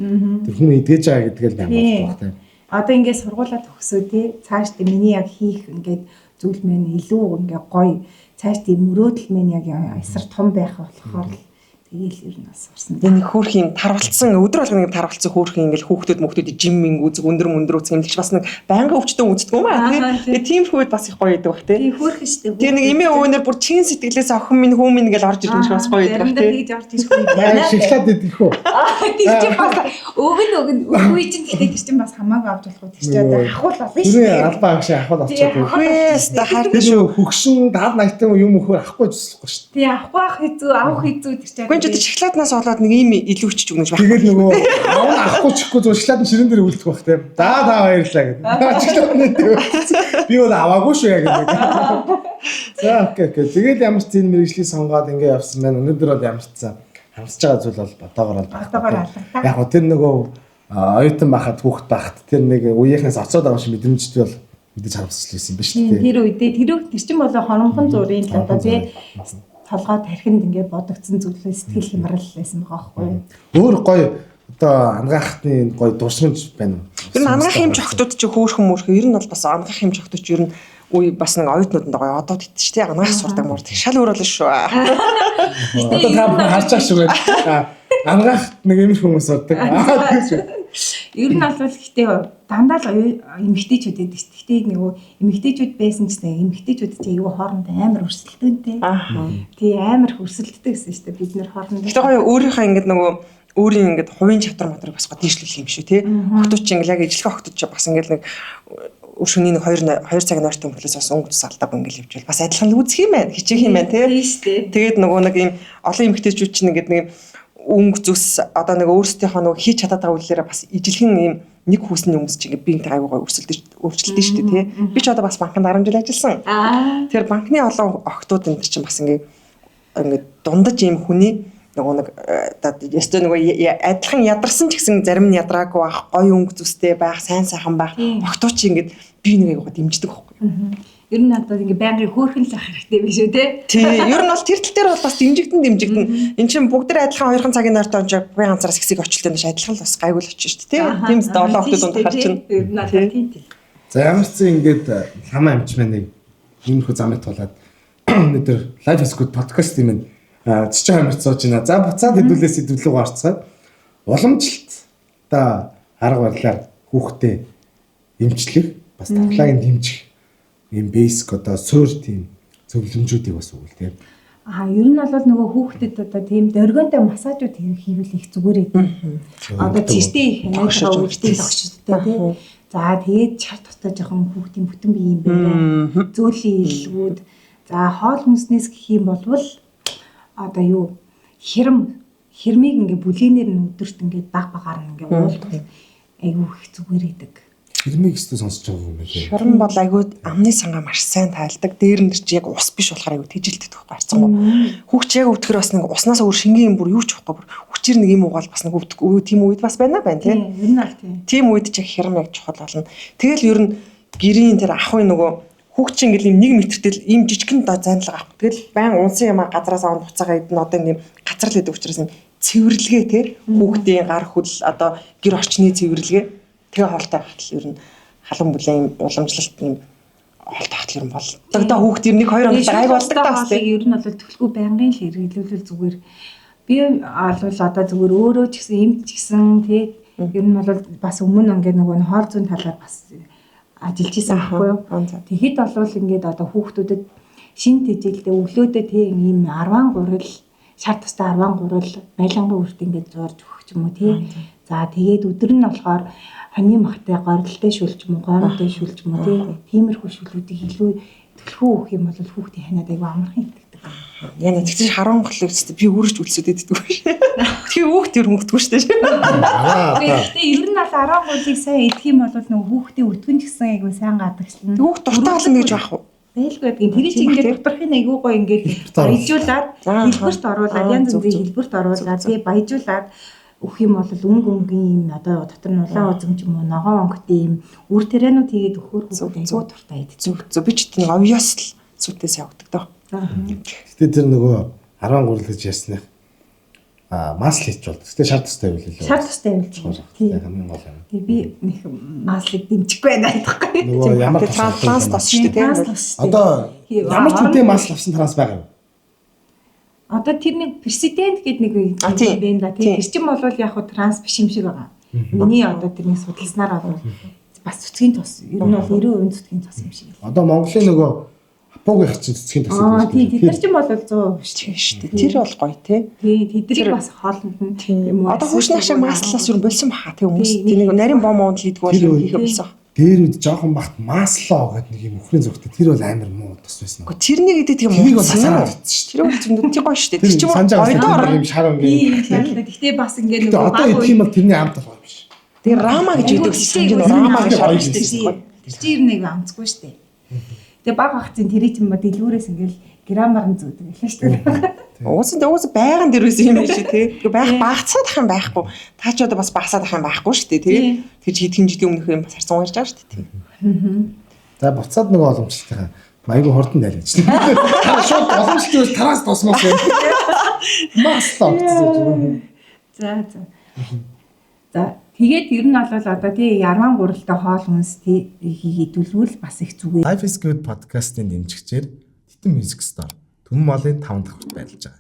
тэр хүн идгэж байгаа гэдгээ л байна болох тийм. Одоо ингээ сургуулаа төгсөө тий цааш тий миний яг хийх ингээ зүйл мэн илүү ингээ гоё цааш тий мөрөөдөл мэн яг эсрэг том байх болохоор л тэгээл ер нь бас сурсан. Энэ хөөх юм тарвалцсан өдөр болгоны тарвалцсан хөөх ингээл хүүхдүүд мөхтүүд жимминг үзэг өндөр үзэг имлэгч бас нэг байнгын өвчтөн үздэг юм аа тий. Тийм хүүхэд бас их гоё идэг бах тий. Тий хөөх штэ. Тэгээ нэг эмээ өвөнөр бүр чин сэтгэлээс охин минь хүү минь гэж орж ирэх юм шиг бас гоё идэг бах тий. Тэгж орж ирэх юм байна. Шиглаад идэх үү? Тэр чинь бас үгүй чинь гэхдээ тэр чинь бас хамаагүй авч болох уу тэр чинь одоо ахуул болно шүү Тэр дээ. албаа агш ахвал очоод. Хөөс та хард Тэр шүү хөгшин 70 80 юм өхөр ахгүй зүсэхгүй шүү дээ. Тий авахгүй ах хэцүү авах хэцүү тэр чинь. Гүн ч одоо шоколаднаас болоод нэг ийм илүү ичж өгнөж байх. Тэгээд нөгөө аав ахгүй чихгүй зүгээр шоколад ширэн дээр үлдэх бах тийм. За баярлалаа гэдэг. Би бол аваагүй шүү яг гэдэг. За окей. Тэгээд ямар ч зэн мэрэгжлийг сонгоод ингэ явсан байна. Өнөөдөр бол ямар ч цаа хамсаж байгаа зүйл бол бодоогоор Батгаар алга. яг тэр нөгөө оюутан байхад хүүхэд байхад тэр нэг үеийнхнээс оцоод байгаа шиг мэдрэмжтэй бол мэдээж харамсалтай юм ба шүү дээ. Тэр үедээ тэр чинь болоо хономхон зургийн л одоо тий толгой тархинд ингээ бодогдсон зүйлээ сэтгэл хямрал байсан байгаа байхгүй юу. Өөр гоё одоо ангаахны гоё дурсамж байна. Ер нь ангаах юм жогтууд чи хөөрхөн мөрхөн ер нь бол бас ангаах юм жогтууд чи ер нь үе бас нэг оюутнууданд гоё одоо тэтч тий ангаах сурдаг мөр тий шал өөр болно шүү. Одоо та бүхэн харж байгаа шүү гэдэг. Ангаах нэг юм хүмүүс ордог. Ер нь бол гэхдээ дандаа л эмэгтэйчүүд байдаг шүү. Гэхдээ нөгөө эмэгтэйчүүд байсан ч нэг эмэгтэйчүүд чинь аюу хоорондоо амар өрсөлдөнтэй. Тий амар өрсөлддөг гэсэн шүү дээ бид нэр хоорондоо. Гэтэ гоё өөрийнхөө ингэдэг нөгөө өөрийн ингэдэг хувийн чадвар мадрыг бас гоо дийшлүүлэх юм шүү тий. Хотууд чи ингээл яг ижлэх хотууд чи бас ингээл нэг өшөний нэг 2 цаг нойртой өнгөлөөс бас өнгө тус алдааг ингээл явжвал бас адилхан үүсэх юм байна. Хичээх юм байна тий. Тий шүү дээ. Тэгээд нөгөө нэг ийм олон эмэгтэйчүүд чинь ингэдэг нэг өнгө зүс одоо нэг өөрсдийнхөө нөгөө хийж чадаад байгаа үйлээрээ бас ижилхэн ийм нэг хүүсний өмс чинь би ингээм аягүй гоё өөрчлөлтөө шүү дээ тий. Би ч одоо бас банкнд 10 жил ажилласан. Тэр банкны олон охтууд энэ чинь бас ингээд дундаж ийм хүний нөгөө нэг ястай нөгөө адилхан ядарсан ч гэсэн зарим нь ядраагүй байх, гоё өнгө зүстэй байх, сайн сайхан байх. Охтууд чи ингээд би нэг аягаа дэмждэг байхгүй. Ер нь одоо ингээ байнгын хөөрхөн л хэрэгтэй биш үү те? Тий, ер нь бол тэр тал дээр бол бас дэмжигдэн. Энд чинь бүгд адилхан 2 цагийн нойртой онж би ганцаараас хэсэг очилтой нь адилхан л бас гайгүй л очиж шүү дээ тий. Тийм ч олон охтууд дунд харчин. Ер нь одоо тийм. За ямар ч зэн ингээд хамаа амч маань иймэрхүү замыг тулаад өнөөдөр Life is Good podcast юм цэцэн хамт сууж байна. За буцаад хэдүүлээс хэдвлүү гарцгаад уламжлалт та арга барилаар хүүхдээ эмчлэх бас тавтлагын дэмжих ийм basic одоо суурь тийм зөвлөмжүүдийг бас өгвөл тийм. Ер нь бол нөгөө хүүхдэд одоо тийм дөргөнтэй массажууд хийвэл их зүгээр ээ. Одоо цэстэй их хянаад өгчтэй тогшдтой тийм. За тэгээд чар тустай жоохон хүүхдийн бүтэн бие юм байна. Зөөлөн илгүүд. За хоол хүнснээс гэх юм бол одоо юу хэрмийг ингээ бүлээнээр нь өдөрт ингээ даг багаар ингээ уулах айгүй их зүгээр идэг. Хэрмийг өстө сонсож байгаа юм байна. Хуран бол айгүй амны сангаа маш сайн тайлдаг. Дээр нь ч яг ус биш болохоор айгүй тэжилтэй төх гарцсан гоо. Хүүхч яг өвтгөр бас нэг уснаас өөр шингийн юм бүр юу ч байхгүй бүр хүчээр нэг юм угаал бас нэг өвдөг тийм үед бас байна тийм. Ер нь аль тийм. Тийм үед ч яг хэрм яг чухал болно. Тэгэл ер нь гэрийн тэр ахын нөгөө хүүхч ингээл юм 1 метртэл ийм жижигхэн зандлага авах. Тэгэл байн унсан юм газраас аваад буцаага идэн одоо юм газар л идэг учраас юм цэвэрлэгээ тий хүүхдийн гар хөл одоо гэр орчны цэвэрлэгээ тэгээ хоолтой хатал ер нь халуун бүлээн уламжлалт юм хоолтой хатал ер нь болдог да хүүхд ер нь 2 хоног гай болдог да бас ер нь бол төлхөө байнгын л хэрэглүүлвэл зүгээр би алвал одоо зүгээр өөрөө ч гэсэн эмч ч гэсэн тий ер нь бол бас өмнө ингээд нөгөө хоол зүйн талаар бас ажиллаж исэн байхгүй юу. Тэгэхэд болвол ингээд одоо хүүхдүүдэд шин тэжээлтэй өглөөдөө тий ийм 13 шар тустай 13 байлангийн үрт ингээд зурж өгөх ч юм уу тий. За тэгээд өдөр нь болохоор хоньны махтай горилтой шүлж юм уу, гомтой шүлж юм уу тий. Тиймэрхүү шүлүүдийг илүү төлхөө өгөх юм бол хүүхдийн ханаад айгүй амархан идэгдэг. Яна тэгчих харанхлыг өстэй би үрж үлсэд иддэг биш. Тэгээ хүүхд ер хөнгөдгөө штэ. Тэгээ ер нь бол 13-ыг сайн идэх юм бол нөгөө хүүхдийн өтгөн ч гэсэн айгүй сайн гадагшлна. Хүүхд дуртай болно гэж яах вэ? Байлгүй гэдэг. Тэр чинь ингээд доторхын айгүй гоё ингээд баяжуулаад хэлбэрт оруулаад янз бүрийн хэлбэрт оруулаад тэгээ баяжуулаад өгөх юм бол өнгийн юм одоо дотор нь улаан үзэм ч юм уу ногоон өнгөтэй юм үр тарианууд хийгээд өгөхөр хүүхд айгүй дуртай идэх. Зөв би ч тийм овёс л зүтээс явагддаг доо. Гэтэ тэр нөгөө 13 гэж ясных масл хийж болдог. Гэтэ шар тустай байвал илүү. Шар тустай байвал тийм хамгийн гол юм. Тэгээ би нэг маслыг дэмжихгүй байна гэдэгхгүй. Нөгөө ямар транс тос шүү дээ тийм. Одоо ямар ч үдээ масл авсан транс байгаа юм. Одоо тэр нэг президент гэдэг нэг юм байна да. Тэр чинь бол яг хуу транс биш юм шиг байгаа. Миний одоо тэрнийг судалснаар бол бас цэцгийн тос. Ер нь бол 90% цэцгийн тос юм шиг. Одоо Монголын нөгөө Апогийн чинь цэцгийн тос гэдэг. Тийм тэд нар ч юм бол 100% шүү дээ. Тэр бол гоё тий. Тэднийг бас хоолнд нь юм уу. Одоо хүүшнах шиг маслаас юу болсон баха тий хүмүүс. Тэнийг нарийн бом онд хийдэг бол хийх юмсан. Дээрүүд жоохон бахт маслоо гэдэг нэг юм өхрийн зүгтээ тэр бол амар муу тос байсан. Гэхдээ тэрний гэдэг тийм муу тос шүү. Тэр бол зөндөө тий гоё шүү дээ. Тэр чинь ойдоор юм шар ингээд. Гэхдээ бас ингээд нөгөө одоо идэх юм бол тэрний амт болох юм биш. Тэр рама гэж үүдэг чинь рама гэж шар шүү дээ. Тэр чинь ер нь амцгүй шүү дээ. Тэгээ баг багцын тэр чинь ба дэлгүүрээс ингээл грамаар нь зүүдэг байлаа шүү дээ. Уус байгаан дээрээс юм биш тий. Тэгээ байх багцаад ах юм байхгүй. Та ч одоо бас багасаад ах юм байхгүй шүү дээ тий. Тэр хитгэн жилийн өмнөх юм бас харсан уурж байгаа шүү дээ тий. За буцаад нөгөө боломжтой. Майгүй хурдан дайлгаж байна. Та шууд боломжтой тараас тосмоос юм. Маслаа өгсөн. За тэгээд ер нь бол одоо тий 13-тай хоол хүнс тий хийдүүлвэл бас их зүгээр. Life is Good podcast-ийн дэмжигчээр Титэн Music Store Түмэн Молын 5 дахь хүрт байлж байгаа.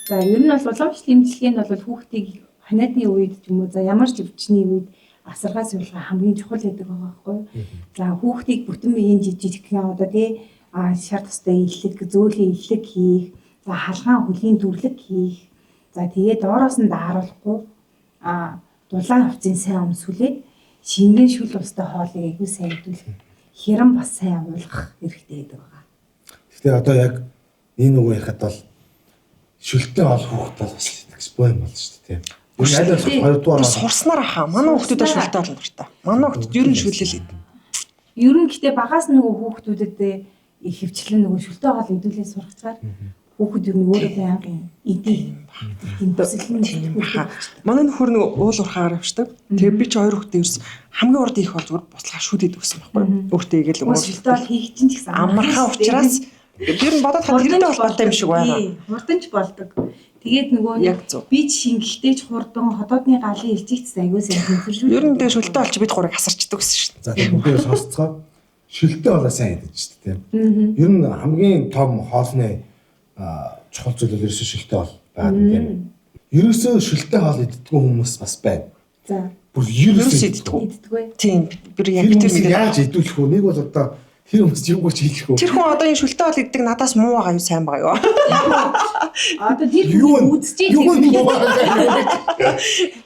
За ер нь бол уламжлалт эмчилгээнд бол хүүхдийг ханиадны үед ч юм уу за ямар ч өвчний үед асаргаа суулгаа хамгийн чухал гэдэг байгаа байхгүй юу. За хүүхдийг бүтэн биеийн жижиг одоо тий шар тустай илэг, зөөлөн илэг хийх, за халгаан хөлийн дүрлэг хийх. За тэгээд доороос нь дааруулахгүй дулаан хувцсын сайн өмсгөлээд шингэн шүл устай хоолыг айгүй сайн идүүлэх хэрэм бас сайн уулгах хэрэгтэй гэдэг байгаа. Гэхдээ одоо яг энэ нөгөө ярихад бол шүлтэй ол хүүхд бол бас экспо юм болно шүү дээ тийм. Аль болох 2 дугаар сурснаар ахаа. Манай хүүхдүүд шүлтэй олон дуртай. Манай хүүхдүүд ер нь шүлэл идэв. Ер нь гэхдээ багаас нөгөө хүүхдүүдэд их хөвчлэн нөгөө шүлтэй хоол идүүлээ сургацгаар хүүхэд ер нь өөрөө байнгын идэв. Тийм төсөл нь манай нөхөр нэг уул урхаагаар авчдаг. Тэгээ би ч 2 хүүхдээ ерс хамгийн урд их бол зүгээр буслаа шүдэд өгсөн байхгүй. Өөртөө игээл шүлтэй бол хийх чинь ч гэсэн амархан учраас ер нь бодоод хаа тэрнээ холбоотой юм шиг байгаа. Хурдан ч болдог. Тэгээд нөгөө би шингэхтэй ч хурдан хотоодны галын илжигч аягүй сайн тэнцвэршүүл. Ер нь тэгээ шүлтэй болч бид гурыг хасарчдаг гэсэн шүү дээ. За тэгээд сонсцгоо шүлтэй болоо сайн идэж шүү дээ тийм. Ер нь хамгийн том хоолны чухал зүйл ерөөсөө шүлтэй бол байгаа юм. Ерөөсөө шүлтэй хоол иддэг хүмүүс бас байна. За. бүр ерөөс иддэггүй. иддэггүй. Тийм бүр яг тэр тэр мэдээ яаж идүүлэх вэ? Нэг бол одоо тэр хүмүүс юугаач хийх вэ? Тэр хүн одоо энэ шүлтэй бол иддэг надаас муу байгаа юу сайн байгаа юу? Одоо тэр Юу хүн үзчихээ юу тэр юу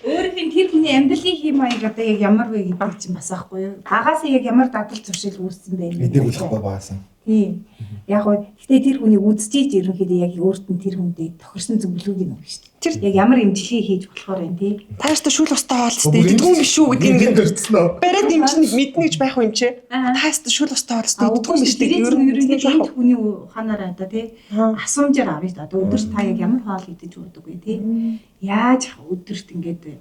өөрийнх нь тэр хүний амьдралын хэм маяг одоо яг ямар вэ гэдэг чинь бас аахгүй юу. Багаасаа яг ямар дадал зуршил үүссэн бэ мэдээ болохгүй баасан. Тийм. Яг гоо гэтээ тэр хүний үзчихэж ерөнхийдөө яг өөрт нь тэр хүндээ тохирсон зөвлөгөөг нь өгнө шүү дээ. Тэр яг ямар эмчилгээ хийж болохоор юм тий. Тааштай шүл устаа хоолцтой иддэггүй юм биш үү гэдгийг ингээд дөрцөн үү? бариад эмчнийг мэднэ гэж байх юм чи. Тааштай шүл устаа хоолцтой иддэггүй юм биш үү? Ерөнхийдөө хүний ухаанаараа одоо тий асуумжаар авъя шүү дээ. Одоо өдөрт та яг ямар хоол идэж өгдөг вэ тий. Яаж өдөрт ингээд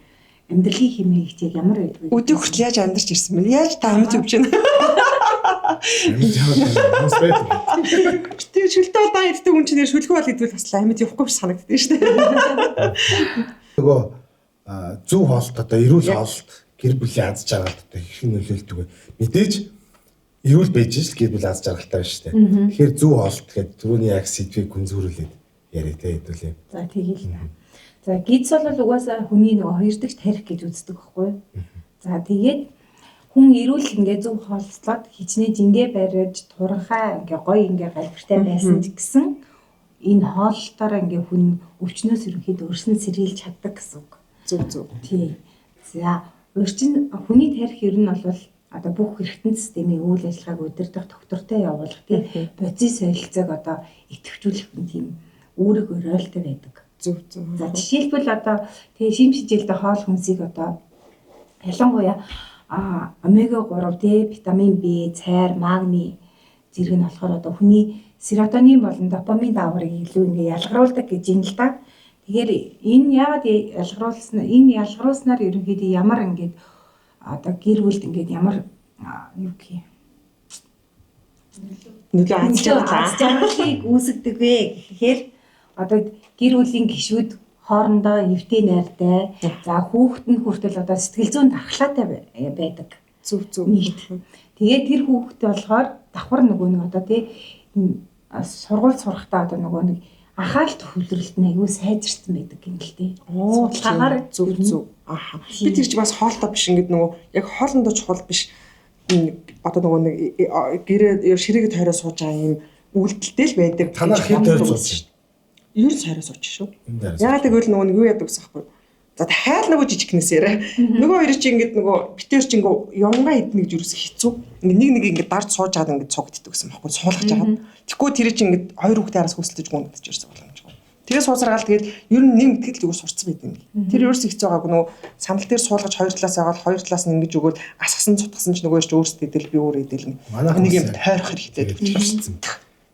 амьдралын хэмээ их яг ямар байдаг вэ? Өдөө хүртэл яаж амьдарч ирсэн бэ? Яаж та амьд өвч байна? Тэр шүлтэй удаан иддэг хүн чинь шүлгүй бол идвэл бас амьд явахгүй биш санагддаг шүү дээ. Нөгөө зөв хоолт одоо эрүүл хоолт гэр бүлийн аз жаргалд одоо их нөлөөлдөг вэ? Мэдээж эрүүл байж л гэр бүл аз жаргалтай байна шүү дээ. Тэгэхээр зөв хоолт гэдэг түрүүний яг сэдвийг гүнзгүүрүүлээд яриа тэ хэдүүлээ. За тэгээл та. За гидс бол угаасаа хүний нөгөө хоёр дахь тарих гэж үздэг байхгүй юу? За тэгээд хүн эрүүл ингээ зөв хоолцлоод хичнээн жингээ бариад туранхай ингээ гоё ингээ галбиртай байсан ч гэсэн энэ хооллолтоор ингээ хүн өвчнөөс ерөнхийдөө өрсөн сэргийлж чаддаг гэсэн үг. Зөв. Тийм. За өрчин хүний тарих ер нь бол одоо бүх эргэтэн системийн үйл ажиллагааг удирдах доктортой явуулах тийм бодис солилцоог одоо идэвхжүүлэх нь тийм үүрэг өрөөлтэй байдаг. Зөв. За жишээлбэл одоо тэгээ шим шижээлтэй хоол хүнсийг одоо ялангуяа омега 3 D, витамин B, цайр, магний зэрэг нь болохоор одоо хүний серотонин болон допамин давхарыг илүү ингээ ялгаруулдаг гэж юм л да. Тэгэхээр энэ яагаад ялгаруулснаар ерөнхийдөө ямар ингээд одоо гэр бүлд ингээд ямар юу гэх юм нөлөө аз жаргалыг үүсгдэг вэ гэхээр одоо гэр бүлийн гишүүд хоорондоо эвтэй найртай. За хүүхэд нь хүртэл одоо сэтгэл зүйн дархлаатай байдаг. Зөв. Нийт. Тэгээд тэр хүүхдээ болохоор давхар нөгөө нэг одоо тий сургууль сурахдаа одоо нөгөө нэг анхаарал төвлөрөлт нь аюу сайжирсан байдаг юм л тий. Судалгаагаар зөв. Аха. Би тэр чи бас хоолтой биш ингээд нөгөө яг хоолндоо чухал биш. Одоо нөгөө нэг гэрээ ширээгээ тойроо сууж байгаа юм үйлдэлтэй л байдаг. Танаар хэд тойроо сууж байна? Ер нь сайраа сууж шүү. Яагаад гэвэл нөгөө нэг юу яадаг гэсэн хэрэг. За хайр нөгөө жижигнэсээр нөгөө хоёр чи ингээд нөгөө битэр чи ингээ явнгаа идэх гэж юусэн хэцүү. Ингээ нэг ингээ дард сууж чаад ингээ цугддаг гэсэн байхгүй суулгаж байгаа. Тэгэхгүй тэр чи ингээ хоёр хүүхдээ араас хүсэлтэж гүндэж ирсэн боломжгүй. Тэгээ суусаргаал тэгээд ер нь нэг мэтгэл зүгээр сурцсан байдаг юм. Тэр ерөөс ихцээ байгааг нөгөө сандал дээр суулгаж хоёр талаас аваад хоёр талаас нь ингэж өгөөд асгасан цутгасан ч нөгөө ч өөрсдөө идэл би өөр идэл нэг юм тойрох хэрэгтэй гэсэн.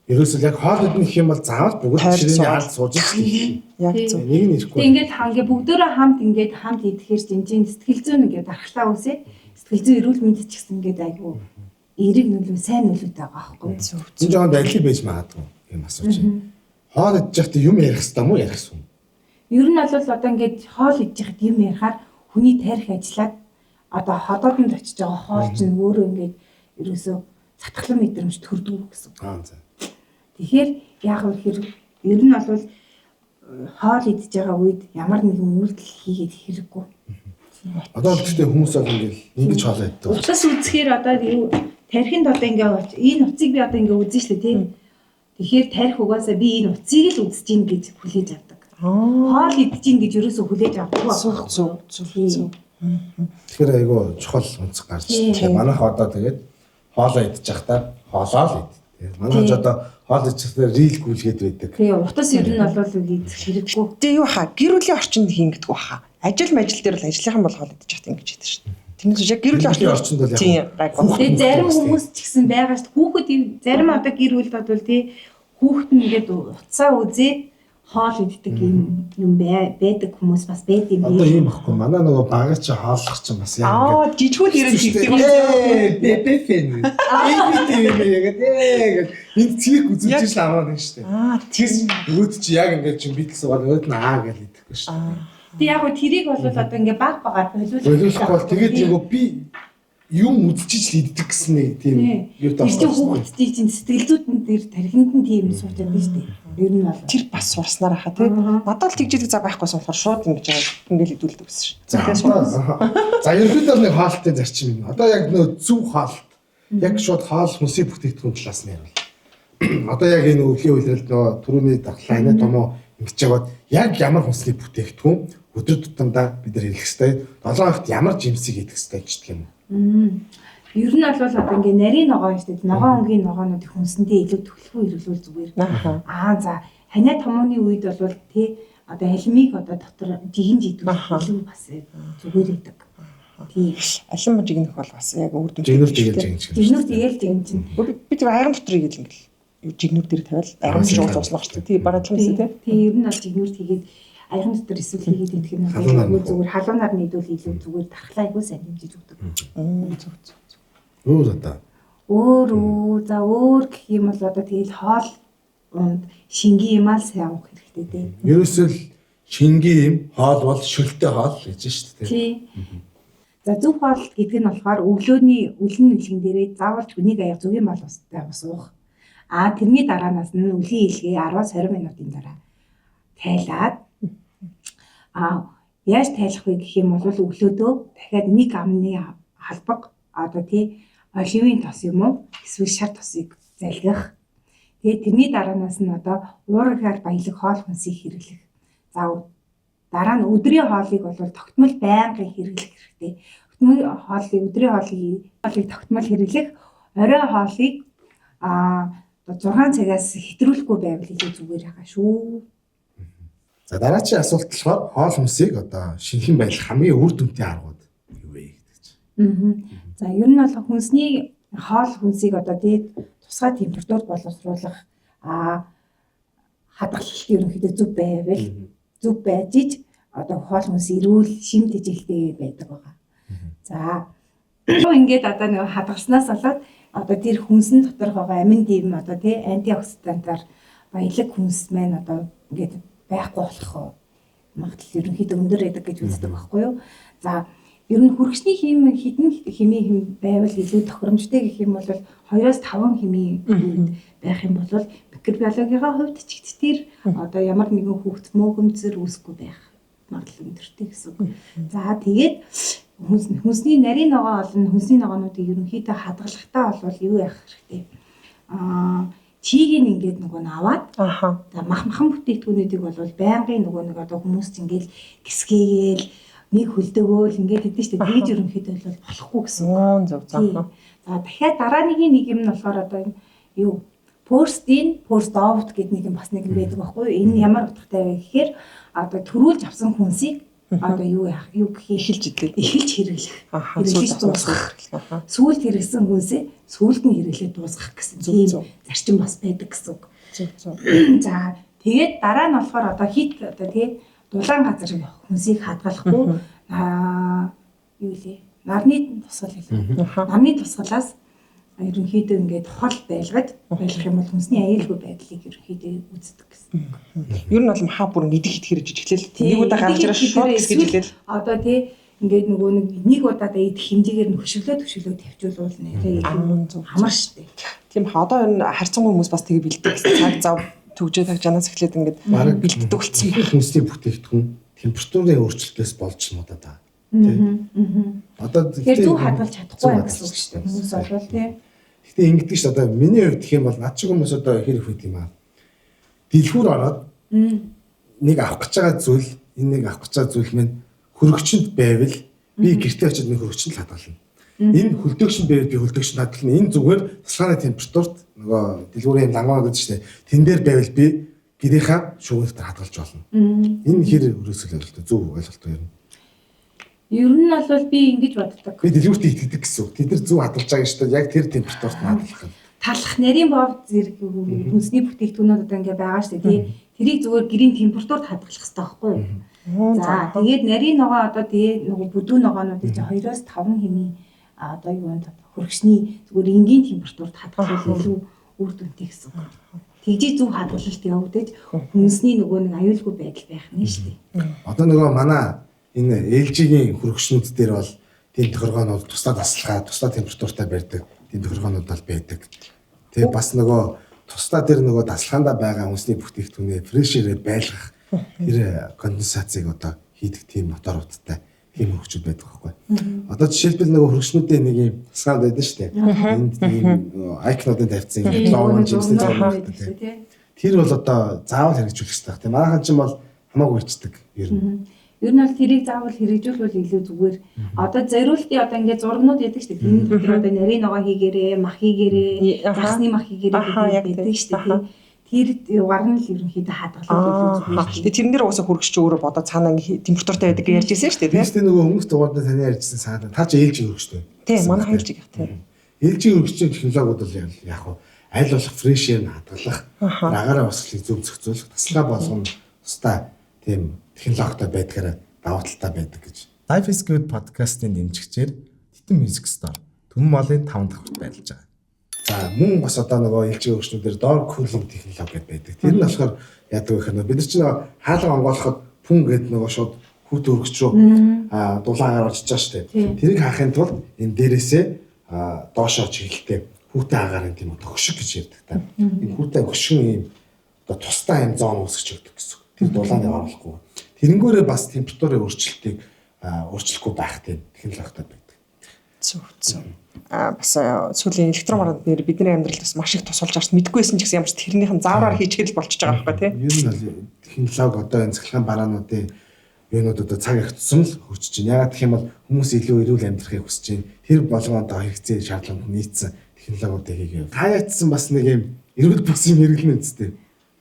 Ерөөсөө яг хоол идэх юм бол заавал бүгд ширээний алд сууж ирэх. Яг зөв. Тэг ингээд хангээ бүгдөө хамт идэхээр жинжин сэтгэл зүйн ингээд дархлаа үсээ сэтгэл зүйн эрүүл мэнд ч гэсэн ингээд айгу эерэг нөлөө сайн нөлөөтэй байгаа байхгүй. Энэ жоохон дайли байж магадгүй юм асууж байна. Хоол идэж байхдаа юм ярих хэрэгтэй мó ярих юм. Ер нь бол одоо ингээд хоол идэж байхад юм ярихаар хүний тарих ажиллаад одоо ходоодонд очиж байгаа хоол чинь өөрөө ингээд ерөөсөө сатгалан мэдрэмж төрдөг гэсэн. За. Тэгэхээр яг хэрэг ер нь бол хоол идэж байгаа үед ямар нэгэн үйлдэл хийгээд хэрэггүй. Одоо л гэхдээ хүмүүс бол ингэж хоол иддэг. Утас үзэхээр одоо тархинд одоо ингээд энэ утсыг би одоо ингээд үзэн шлээ тий. Тэгэхээр тарих угаасаа би энэ утсыг л үзэж гин гэж хүлээж авдаг. Хоол идэж гин гэж ерөөсөө хүлээж авдаг байхгүй. Зөв. Тэгэхээр айгүй чухал үнцэг гарч ирсэн. Манайх одоо тэгээд хоолоо идэж байхдаа хоолоо л ид. Манайх одоо хоол идэж байхдаа рил гүйлгээд байдаг. Тэгээ утас ер нь бол идэх хэрэггүй. Тэгээ юу хаа гэр бүлийн орчинд хийгддэг баха. Ажил дээр бол ажлынхан бол хоол идэж байхдаа ингэж хийдэг шүү дээ. Тэрнээс яг гэр бүлийн орчинд бол яг тэгээ зарим хүмүүс ч гэсэн байгаа шүү. Хүүхэд зарим одоо гэр бүлд бодвол тий хүүхэд нь ингээд утсаа үзээд хоол иддэг юм байдаг хүмүүс бас байд юм. Одоо ийм байхгүй. Манай нөгөө багаж чи хооллох ч бас яг ингээд жижигүүд ирээд хийдэг юм. Бэбэ фэн. Яг энэ цэг үзүүлж л аваад байна шүү дээ. Тэгс өөд чи яг ингээд чи битл суугаад өөд нь гэж идэхгүй шүү дээ. Тэг яг тэрийг бол одоо ингээд баг багаар болиулахгүй бол тэгээд нөгөө би юм үзчихэж л иддэг гэсэн нэг тийм юу Тэр чинь хүүхдүүдийн чинь сэтгэлзүүдэн дээр тархинд нь тийм сууж байгаа шүү дээ. Ер нь бол Тэр бас сурснаар хаа тий. Надад л тэгждэг зав байхгүйсэн болохоор шууд ингэж байгаа ингээл хөдөлдөг гэсэн шин. За ерөнхийдөө нэг хаалттай зарчим юм. Одоо яг нөө зөв хаалт. Яг шууд хаал хүнсний бүтээгдэхүүн талаас нь ярил. Одоо яг энэ өвлийн үйлрэлд нөгөө түрүүний дархлаа томоо ингэж яваад яг ямар хүнсний бүтээгдэхүүн өдөр тутамдаа бид нар хэлэх хэрэгтэй. 7 хоногт ямар жимсийг идэх хэрэгтэй гэдэг юм. Ер нь бол одоо ингээ нарийн ногоо шүү дээ. Ногоон өнгийн ногоонууд их хүнсэндээ илүү төлөвлөгөө хэрэглүүл зүгээр. За ханиа томооны үед бол тий одоо алимиг одоо дотор жигэн жидүүх илүү бас зүгээр идэг. Тий Алим жигнэх бол бас яг өөр дүн. Жигнүр жигэн. Жигнүр тэгэл жигэн чинь. Би тэр айган дотрыг ингээл жигнүр дээр тавиал айган шиг ууснах шүү дээ. Тий бараг юм тий. Тий ер нь бол жигнүр тэгээд аяхан дотор эсвэл хийгээд идэх юм бол зүгээр халуунаар нийлүүл илүү зүгээр тархлаа айгуу сайн хэмжиж өгдөг. Зүг. Өөр одоо. Өөр гэх юм бол одоо тэгэл хоол унд шингийн юмаа сайн авах хэрэгтэй дээ. Ерөөсөө л шингийн юм хоол бол шөлттэй хоол гэж шүү дээ. Тий. За зөв хоол гэдэг нь болохоор өглөөний үлэн нэлгэн дээрээ заавалж хүнийг аяг зүгийн мал устай ус уух. Тэрний дараанаас нь үлийн илгээ 10-20 минутын дараа тайлаад яаж тайлах вэ гэх юм бол өглөөдөө дахиад нэг амны халбаг одоо тий оливын тос юм уу эсвэл шар тосыг залгих. Тэгээд тэрний дараанаас нь одоо уургаар баялаг хоол хүнсийг хэрэглэх. За дараа нь өдрийн хоолыг бол тогтмол байнгын хэрэглэх хэрэгтэй. Өдрийн хоолыг тогтмол хэрэглэх, орой хоолыг 6 цагаас хэтрүүлэхгүй байвал илүү зүгээр байгаа шүү. За дараагийн асуулт болохоор хоол хүнсийг одоо шинхэн байлгах хамгийн үр дүнтэй аргууд юу вэ гэдэг чинь. За ер нь бол хүнсний хоол хүнсийг одоо тий тусгай температурт боловсруулах хадгалалт ерөнхийдөө зөв байж иж одоо хоол хүнс эрүүл шим тэжээлтэй байдаг байгаа. За ингээд одоо нэг хадгалснаас болоод одоо тэр хүнсэн дотор байгаа амин дэм одоо тий антиоксидантаар баялаг хүнс маань одоо ингээд байхгүй болох магадлал ерөнхийдөө өндөр байдаг гэж үздэг байхгүй юу. За ер нь хүрхшний химийн хідэн химийн хэм байвал илүү тохиромжтой гэх юм бол 2-5 химийн үед байх юм бол микробиологийн хувьд ч тэр одоо ямар нэгэн хүүхд мөөгөмцөр үүсэхгүй байх магадлал өндөртэй гэсэн үг. За тэгээд хүнсний нарийн ногоо олон хүнсний ногоонуудыг ерөнхийдөө хадгалахдаа бол юу яах хэрэгтэй. Чигийг ингээд нөгөө аваад за махан бүтээгдэхүүнүүдийг бол байнгын нөгөө нэг одоо хүмүүс ингээл гисгээгээл нэг хөлдөөгөөл ингээд хэдэж штэ тэгж ерөнхийдөө бол болохгүй гэсэн үг. Зөв. За дахиад дараа нэг юм нь болохоор одоо юу post out гэдэг нэг юм бас нэг юм байдаг байхгүй юу? Энэ ямар утгатай вэ гэхээр одоо төрүүлж авсан хүнсийг одоо юу эхэлж хэрэглэх. Хэрэглэж дуусгах. Сүүлд хэрэгсэн хүнсээ сүүлд нь хэрэглээд дуусгах гэсэн тийм зарчим бас байдаг гэсэн үг. За тэгээд дараа нь болохоор одоо хит одоо тий дулаан газар хүнсийг хадгалахгүй юу лээ нарны тусгал хэлээ. Нарны тусгалаас ерөнхийдөө ингээд хол байлгах юм бол хүнсний аюулгүй байдлыг ерөнхийдөө үздэг гэсэн. Ер нь бол махаа бүр идэх итгэрэж ижиглэл нэг удаа гаргаж ирэх шууд гисгэлэл одоо тий ингээд нөгөө нэг удаадаа идэх хэмжээгээр нь хөшөглөө тавьчулвал нэрээ амар штэ. Тийм одоо энэ харьцангуй хүмүүс бас тэгээ бэлддэг гэсэн цаг зав төгжөө тагчаанаас эхлээд ингээд бэлддэг болсон. Хүнсний бүтээгдэхүүн температурын өөрчлөлтөөс болж нь удаа та. Одоо тэгэхээр зөв хадгалж чадахгүй гэсэн үг шүү дээ. Хүмүүс болвол тий. Гэтэ ингэдэг ш одоо миний хувьд гэх юм бол над шиг хүмүүс одоо хэрэг хөт юм аа. Дэлгүүр ороод нэг авах гэж байгаа зүйл энэ нэг авах гэж байгаа зүйл минь хөрөгчөнд байвал би гэртээ очиод нэг хөрөгчөнд л хадгална. Энэ хөлдөөгчөнд байвал би хөлдөөгчөнд хадгална. Энэ зүгээр тусгай температурт нөгөө дэлгүүрийн ламаа гэдэг чинь тэн дээр байвал би гэрийнхаа шүүгнээр хадгалж болно. Энэ хэр өрөөсөл ойлголт зөв ойлголт байна. Ер нь бол би ингэж боддог. Би дэлгүүрт итгэдэг гэсэн үг. Тэд нар зөв хадгалж байгаа шүү дээ. Яг тэр температурт хадгалах юм. Талах нарийн бов зэрэг хүнсний бүтээгдэхүүнүүд одоо ингээ байгаа шүү дээ. Тэрийг зүгээр гэрийн температурт хадгалах хэрэгтэй байхгүй юу? За тэгээд нарийн ногоо одоо тэгээ нөгөө бүдүү ногоонуудыг 2-5 хэмээн одоо юу вэ? Хөргөчний зүгээр энгийн температурт хадгалах илүү үр дүнтэй гэсэн үг. Тэгжээ зөв хадгалалт явагдаж хүнсний нөгөө нэг аюулгүй байдал байх нь шүү дээ. Одоо нөгөө манай энэ LG-ийн хөргөчнүүд дээр бол тийм тохиргоонууд тусдаа тасалгаа, тусдаа температуртай барьдаг тийм тохиргоонууд бол байдаг. Тэгээ бас нөгөө тусдаа тэр нөгөө тасалгаанда байгаа үндэсний бүтээгдэхүүнээ фреш ирээд байлгах тэр конденсацийг одоо хийдэг тийм моторуудтай тийм хөгжүүд байдаг байхгүй. Одоо жишээлбэл нөгөө хөргөчнүүдийн нэг юм тасалгаанд байдаг шүү дээ. Энд ийм айкнуудын тавьсан логон жимсний зураг байдаг тийм. Тэр бол одоо заавал хэрэгжүүлэх хэрэгтэй байна. Манайхан ч юм бол хамаагүй ичдэг ер нь. Ер нь бол тэрийг заавал хэрэгжүүлвэл илүү зүгээр. Одоо зориултын одоо ингээд зургнууд яадаг шүү дээ. Тэний дотор одоо нарийн ногоо хийгээрээ, мах хийгээрээ, загсны мах хийгээрээ гэдэг шүү дээ. Тэр югаар нь л ерөнхийдөө хадгалах илүү зүгээр. Тэгээ тэрэн дээр уусаа хөргөч өөрөө бодоо цаанаа температуртай байдаг гэж ярьж ирсэн шүү дээ. Тэстэй нөгөө хүмүүс дугаардаа таны ярьжсэн санаа. Та ч ээлжийн хөргөчтэй. Тийм, манай ээлжиг яг тийм. Ээлжийн хөргөчийн технологиуд бол яг хуу аль болох фрешээр нь хадгалах, агаараа усхлыг зөв зохицуулах, тасалгаа болгоно тусдаа тийм технологитой байдгаараа даваа талтай байдаг гэж. Life is Good podcast-ийн дэмжигчээр Титэн Music Store Түмэн Молын 5 дахь хүрт байрлаж байгаа. За мөн бас одоо нөгөө ээлжийн хөргөчнүүдээр door cooling технологи байдаг. Тэр нь болохоор яадаг вэ гэхээр бид нар чинь хаалга онгойлоход пүн гэдэг нөгөө шууд хүүт хөргөч рүү дулаан гараад очиж байгаа шүү дээ. Тэрийг хаахын тулд энэ дээрээсээ доошоо чиглэлтэй хүүтэн агарын тийм төгшөг гэж ярьдаг та. Энэ хүүтэн хөшгөн ийм одоо тусдаа юм зоон үүсгэж өгдөг гэсэн. Тэр дулааныг оруулахгүй. Тэрэнгүүрээ бас температурын өөрчлөлтийг өөрчлөхгүй байх тийм технологитой байдаг. Зөв. Бас сүүлийн электромагнит нэр бидний амьдралд бас маш их тусалж байгаас мэдгүйсэн ч гэсэн ямар ч тэрнийхэн заавраар хийчихэл болчихж байгаа байхгүй тийм. Ер нь бол технологи одоо энэ цахилгаан бараануудын юунууд одоо цаг их тусам л хөгжиж байна. Ягаад гэх юм бол хүмүүс илүү эрүүл амьдрахыг хүсэж байна. Тэр болгонд хэрэгцээ шаардлага нийцсэн технологиудыг хийгээв. Хаяатсан бас нэг юм эрүүл бүс юм хэрэглэнэ үстэй.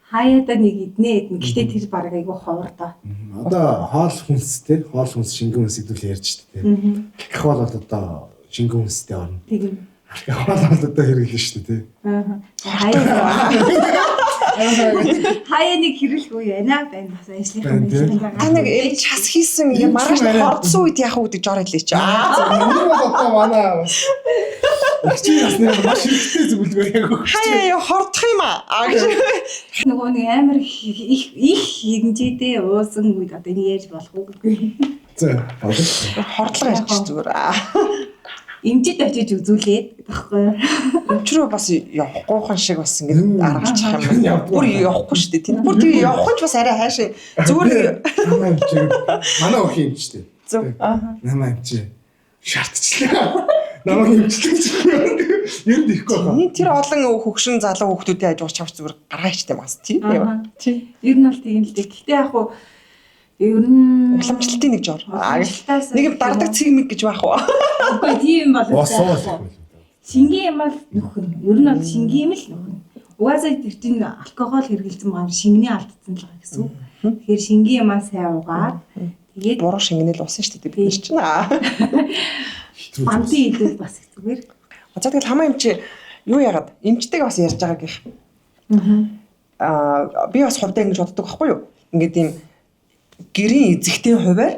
Хаяада нэг иднэ. Гэхдээ тэр баг айгүй ховор доо. Одоо хоол хүнстэй, хоол хүнс шингэн хүнс идүүл ярьж шүү дээ. Алкогол бол одоо шингэн хүнстэй орно. Тийм. Алкогол бол одоо хэрэглэн шүү дээ. Хаяа нэг хэрэглэхгүй яана байна. Бас ажлынхаа Та нэг час хийсэн юм маргааш хордсон үед яах вэ гэж жоор хэлээ чи. Энэ бол одоо манай чи ясны маш хэрэгтэй зөвлөгөө яг өгч. Хаяа хордох юм аа гэж. нөгөө нэг амар их хэмжээтэй уусан үед одоо энэ яаж болох вэ? За Хордлого ярьчих зүгээр. Эмчэд очиж үзүүлээд багхгүй. Өчрөө бас явахгүйхан шиг бас ингэ аргалчих юм. Бүр явахгүй шүү дээ. Тийм. Бүр тийм явахгүй ч бас арай хайшаа. Зүгээр манай өх юм ч дээ. зөв. Намаа юм чи шаардчихлаа. Намаа юм чи. Ер нь ихгүй байна. Тэр олон хөгшин залуу хүүхдүүдийн ажиж авч зүгээр гаргаач тийм бас тийм. Тийм. Ер нь бол тийм л дээ. Гэхдээ яг хуу ер нь уламжлалтын нэг жор. Нэг юм дардаг цэгмэг гэж байх уу? Үгүй тийм бол. Шингийн юм бол нөхөр. Ер нь бол шингийн юм л нөхөр. Угаасаа тэр чинь алкогол хэрэглэсэн байгаа шингэний алдсан л байгаа гэсэн. Тэгэхээр шингийн юмаа сайн угаад тэгээд буруу шингэнэл усан шүү дээ бид чинь. Бантын идэл бас их зүгээр. За тэгэл хамаа юм чи юу яагаад эмчтэйг бас ярьж байгаа гэх. Би бас хувьдаа ингэж боддог байхгүй юу? Ингээд ийм гэрийн эзэгтэй хуваар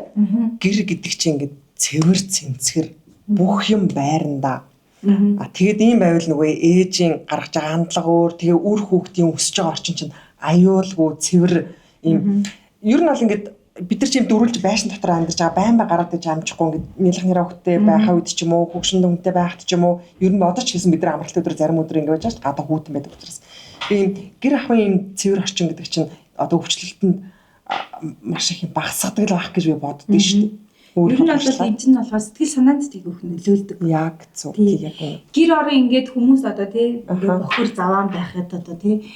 гэр гэдэг чинь ингээд цэвэр цэмцгэр бүх юм байранда. Тэгээд ийм байвал нөгөө ээжийн гаргаж байгаа хандлага өөр тэгээ үр хүүхдийн өсөж байгаа орчин чинь аюулгүй цэвэр ийм ер нь бол ингээд бид нар чинь дөрүлж байшин дотор амьдарч байгаа байн гараад иж амжихгүй ингээд нэлхнэраа хөттэй байхаа үед ч юм уу хөгшин дүнтэй байхад ч юм уу ер нь одоо ч гэсэн бид нар амралт өдөр зарим өдөр ингээд байж гадаа хүүтэн байдаг учраас ийм гэр ахын ийм цэвэр орчин гэдэг чинь одоо өвчлөлтөнд маш их багасгадаг л байх гэж би боддөө шүү дээ. Ер нь бол энд нь болохоор сэтгэл санаанд тийг өгөх нөлөөлдөг. Яг зөв. Яг үнэ. Гэр орон ингээд хүмүүс одоо тий ингээд бохор заваан байхад одоо тий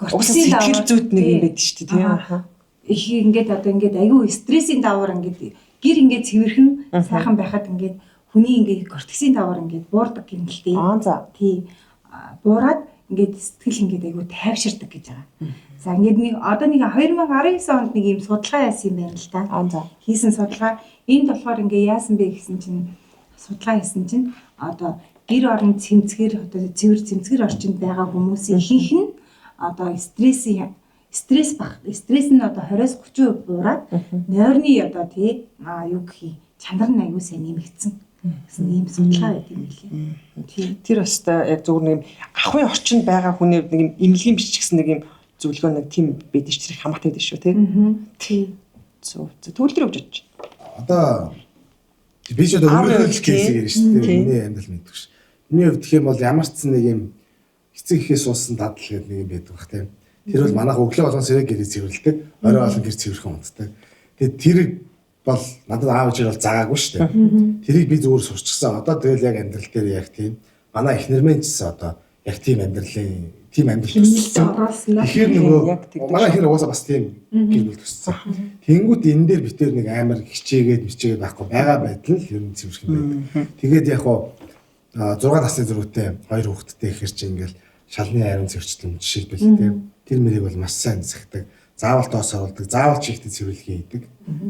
сэтгэл зүйт нэг юм байдаг шүү дээ тий. Их ингээд одоо ингээд аюу стрессийн даваар ингээд гэр ингээд цэвэрхэн сайхан байхад ингээд хүний ингээд кортиксийн даваар ингээд буурдаг юм л тий. За. Тий. Буураад ингээд сэтгэл ингээд аюу тайвширдаг гэж байгаа. За ингээд нэг одоо нэг 2019 онд нэг юм судалгаа яасан юм байна л та. За. Хийсэн судалгаа энд болохоор ингээд яасан бэ гэсэн чинь судалгаа хийсэн чинь одоо гэр орон цэмцгэр одоо цэвэр цэмцгэр орчинд байгаа хүмүүсийн ихэнх нь одоо стресс нь одоо 20-30% буураад нойрны одоо тий юу гэх чанар нь аягүй сайн нэмэгдсэн гэсэн ийм судалгаа байдаг юм лээ. Тэр бас яг зөвхөн нэг ахуйн орчинд байгаа хүний нэг юм эмнэлгийн биччихсэн нэг юм зөвлөгөө нэг тийм байдаг ч тэр хамаатай байдаг шүү тий. Тий. Зөв. Төвлөрөө өгч. Одоо Би ч одоо өөрөө л кейсийг ярьж шүү дээ. Тийм. Миний амьдрал мэддэг ш. Миний хувьд гэх юм бол ямар ч нэг юм эцэг ихээ суусан дадал гэдэг нэг юм байдаг бах тийм. Тэр бол манайх өглөө болгон сэрэг гэрээ цэвэрлдэг, орой болгон гэр цэвэрхэн унтдаг. Тэгээд тэр бол надад аав ээж бол заагаагүй шүү дээ. Тэрийг би зүгээр сурчсан. Одоо тэгэл яг амьдрал дээр яг тийм. Манай эхнэр мэн ч гэсэн одоо яг тийм амьдрал төссөн. Тэгэхээр нөгөө манай эхнэр угаасаа бас тийм гэр бүл төссөн. Тэнгүүд энэ дээр битээр нэг амар хичээгээд байхгүй байгаа байдал нь ер нь цэвэрхэн байдаг. Тэгээд яг хоо 6 насны зөрүүтэй 2 хүүхэдтэй ихэр чи ингээл шалны айрын зөрчил юм жишээлбэл тийм. Тэр мэрийг бол маш сайн засагдаг. Заавал тоос оруулдаг, заавал чихтэй цэвэрлэгээ хийдэг.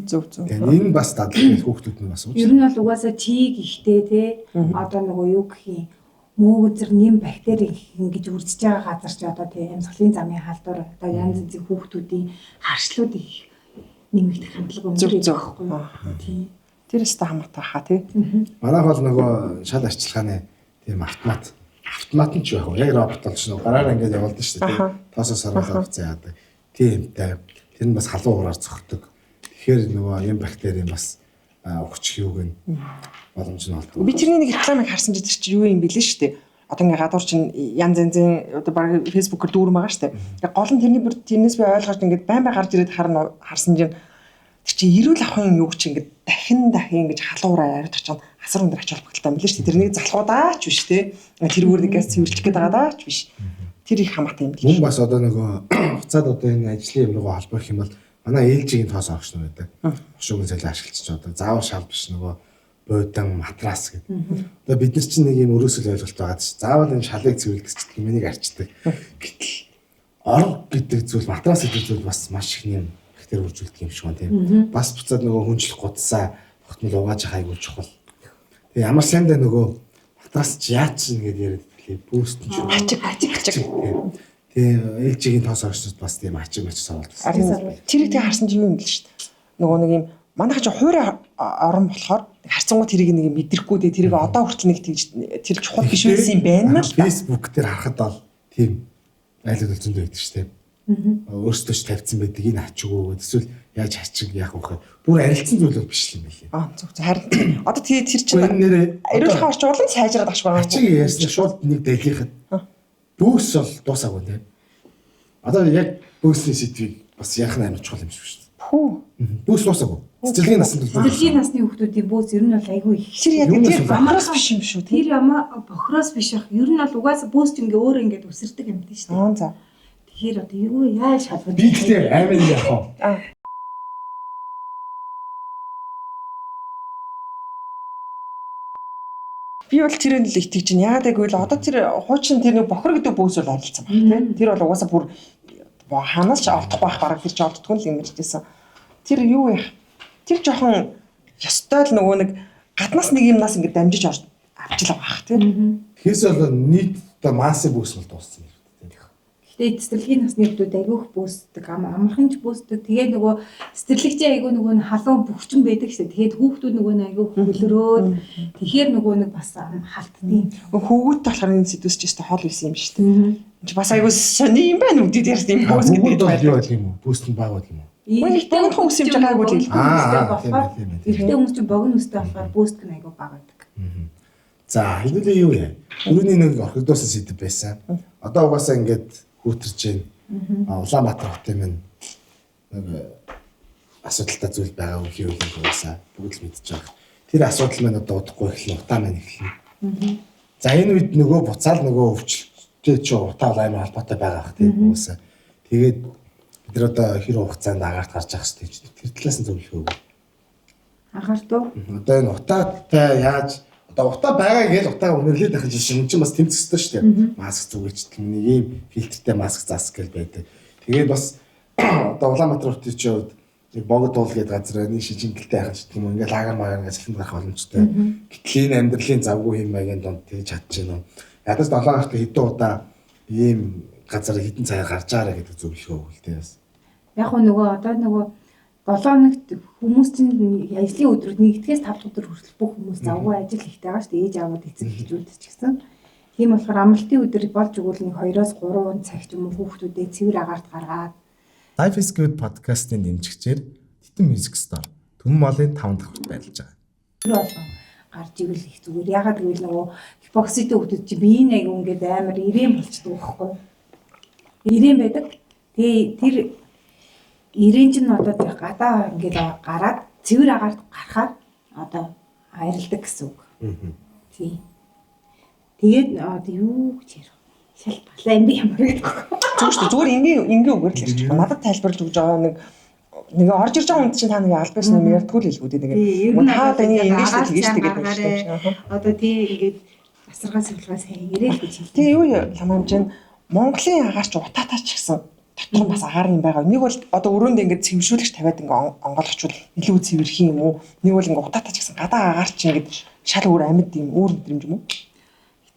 Зөв. Тэгээд энэ бас дадлал хүүхдүүд нь бас ууч. Ер нь бол угаасаа чийг ихтэй те одоо нөгөө юу гэх юм мөөгзөр нэм бактери ингэж үрдэж байгаа газар ч одоо тийм амьсгалын замын халдвар одоо янз янзын хүүхдүүдийн харшлууд их нэмэгдэх хандлага өндөр байхгүй тийм. Тэр өстө хамаатай хаа тий. Манайх бол нөгөө шал арчилгааны тийм автомат нь ч байх уу. Яг робот болж нөгөө гараар ингээд явуулдаг шүү дээ. Тоосоос оруулаад заадаг. Тиймтэй. Тэр нь бас халуун ураар цогтөг. Тэгэхээр нөгөө юм бактери бас өгчих юуг нь боломж нь олдог. Би тэрний нэг рекламыг харсан чинь тэр чинь юу юм бэлээ шүү дээ. Одоо ингээ гадуур чинь янз янзын одоо баг фэйсбүүкээр дүүрэн байгаа шүү дээ. Яг гол нь тэрнээс би ойлгож ингээд байн гарч ирээд харсан чинь тэр чинь эрүүл ахын юу ч ингээд дахин ингэж халуураа яриад очиж асар өндөр ач холбогдолтой юм билээ шүү дээ. Тэрнийг залхуудаач биш те. Тэрүүгээр нэгээс цэвэрлэх гээд байгаадаач биш. Тэр их хамаатай юм билээ. Мөн бас одоо нөгөө хуцаад одоо энэ ажлын юм руу холбох юм бол манай ээлжигийн тоос огч нар байдаг. Хошуугийн цалин ашиглаж одоо заавал шал биш нөгөө буудан матрас гэдэг. Одоо бид нар чинь нэг юм өрөөсөл ойлголт байгаа ч заавал энэ шалыг цэвэрлэх гэдэг юм энийг арчдаг. Гэтэл орог гэдэг зүйл матрас гэдэг зүйл бас маш их юм бактери үржүүлдэг юм шиг байна тийм. Бас буцаад нөгөө хүнчлэх гудсаа тогтмол угааж хайгуул чухал. Тэгээ ямар сандаа нөгөө матрас ч яач ингэж яриад хэлээ бүүст нь шүү. Ачиг. Тэгээ ээлжигийн тоос орчнод бас тийм ачиг суулдаг. Тэрийг тэг харсан чинь юу юм бэл шүү дээ. Нөгөө нэг юм манайх ч хуурай орон болохоор харцангуй тэрийг нэг мэдрэхгүй дээ тэрийг одоо хүртэл нэг тэр чухал биш байсан юм байна л. Facebook дээр харахад бол тийм айлууд зөндөө байдаг шүү дээ. Өөрсдөө ч тавьсан байдаг энэ ачиг үү эсвэл яаж ачиг яах вэ? Бүр арилцсан зүйл бол биш юм билээ. Зөв. Харин одоо тэр чинь эрүүл хавч уулын сайжраад багш байгаа. Ачиг ярьсан шууд нэг дэлгийхэд бөөс бол дуусаагүй тийм. Одоо яг бөөсний сэдвийг бас яах нь амар чухал юм шиг шүү дээ. Хүү. Бөөс дуусаагүй. Цэцэрлэгийн насанд бол цэцэрлэгийн насны хүүхдүүдийн бөөс ер нь бол айгүй их. Тэр яг тэр амараас биш юм шүү. Тэр бохроос биш ах. Ер нь бол угаасаа бөөс ч ингээ өөр ингээд үсэрдэг юм дээ шүү дээ. За. Тэгэхээр одоо юу яаж шалгах би гэдэг амар яах вэ? Би бол тэрэн л итгэж чинь яагаад гэвэл одоо тэр хуучин тэр нэг бохор гэдэг бөөс бол арилцсан байна тийм. Тэр бол угаасаа бүр ханаас ч олдох байх бараг тэр ч олддгүй л юм ярьжсэн. Тэр юу яах? Тэр жоохон ёстой л нөгөө нэг гаднаас нэг юмнаас ингэ дамжиж авчлаа байх тийм. Тэгээс бол нийт одоо массын бөөс бол дууссан юм. Гэтэ цэцэрлэгийн насны хүмүүс айгүйх бөөсдөг, амархынч бөөсдөг. Тэгээ нөгөө цэцэрлэгчийн айгүй нөгөө халуун бөхчин байдаг шээ. Тэгээд хүүхдүүд нөгөө айгүй хөлрөөд тэгэхээр нөгөө нэг бас халтдیں۔ Хүүгүүд болохоор энэ сэдвэс ч өстой хоол байсан юм шүү дээ. Чи бас айгүй сони юм байна үгдээд ярьсан юм бөөс гэдэг байх юм уу? Бөөс нь баг байх юм уу? Нэг богино хүмүүс юм жагаагүй л хэлээ. Эрэгтэй хүмүүс чинь богино өстэй болохоор бөөсдөг нь айгүй баг байдаг. За, хэдүүлээ юу яа? Түрүүний нэг орхидоос сэдв байсан. Одоо угаасаа ингээд хүүтэрж байна. Улаанбаатар хотын минь нэг асуудалтай зүйл байгаа үхий үйл угаасаа бүгд л мэдчихэж байгаа. Тэр асуудал маань одоо удахгүй эхэлнэ, утаа маань эхэлнэ. За энэ үед нөгөө буцаал нөгөө өвчлөлтэй чи утаа амар холбоотой байгаа бах тийм угаасаа. Тэгээд бид нар одоо хэр хугацаанд агаарт гарч явах хэрэгтэй ч тэр талаас нь зөвлөх үү? Агаарт уу? Одоо энэ утаатай яаж одоо утаа байгаа гэж утаагаа үнэрлээд ахиж шинэ чинь бас тэмцэхтэй шүү дээ. Маск зүгээч нэг ийм фильтртэй маск заах гэл байдаг. Тэгээд бас одоо Улаанбаатар хотын чинь нэг богд уул гэдэг газар нэг шижингэлтэй ахиж гэдэг юм. Ингээл лагер магаар ажиллах гарах боломжтой. Гэтэл энэ амьдралын завгүй хэм маягийн донд тэгж чадчихна уу? Ядаж 7 хоногт хэдэн удаа ийм газар хэдэн цагаар гарч байгаарэ гэдэг зөвлөхөө өгөлтэй бас. Яг нөгөө одоо нөгөө 7 хоногт хүмүүс чинь ажлын өдрүүд 1-ээс 5 өдөр хүртэл бүх хүмүүс завгүй ажил ихтэй байгаа шүү дээ. Ээж аавууд эцэг эхчүүд ч гэсэн. Тийм болохоор амралтын өдөр болж өгвөл нэг 2-оос 3 цаг ч юм уу хүүхдүүдээ цэвэр агаарт гаргаад Life is Good podcast-ийн дэмжигчээр Титэн Music Store Түмэн Молын 5 дахь хүрт байлж байгаа. Тэр болгон гарч ивэл их зүгээр. Ягаад гэвэл нөгөө гипоксидтэй хүмүүс чи биеийн аяг ингээд амар ирээн болчдөг байхгүй юу? Ирээн байдаг. Тэгээ тэр ирээн чинь одоо гадаа ингээд гараад цэвэр агаарт гарахаар одоо аярилдаг гэсэн үг. Тийм. Тэгээд юу гэж ярих вэ? Шал балаа юм би ямар гэдэг. Зүгээр шүү дээ. Зүгээр ингийн үгээр л ярьж байгаа. Надад тайлбарлаж өгж байгаа нэг орж ирж байгаа хүн чинь та нэг албаас юм ярьдгүй л хэлгүүд тэгээд та одоо энэ инглиштэй тэгэж тэгээд байна шүү дээ. Одоо тий ингээд асаргаас суулгаас яриад гэж хэлдэг. Тэгээ юу ламамж нь Монголын агаарч утаатай ч гэсэн дотор бас агаар юм байгаа. Нэг бол одоо өрөөнд ингээд цэвэршүүлэгч тавиад ингээд онгойлгочвол илүү цэвэрх юм уу? Нэг бол ингээд утаатай ч гэсэн гадаа агаарч ингээд шал өөр амьд юм өөр мэдрэмж юм уу?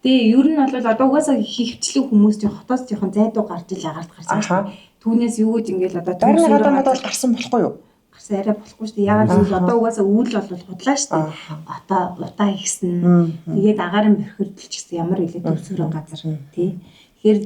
Тэгээ ер нь бол одоо угаасаа хөвчлэг хүмүүс чинь хотоос жоохон зайдуу гарч ил агаарт гарсан шүү дээ. Түүнээс юу гэж ингээд одоо байрны гадаанууд бол гарсан болохгүй юу? Гарсан арай болохгүй шүү дээ. Ягаад гэвэл одоо угаасаа үйл бол худлаа шүү дээ. Одоо утаа ихсэн. Тэгээд агаарын бохирдолч гэсэн ямар илээ төвсөрөн газар тий. Тэгэхээр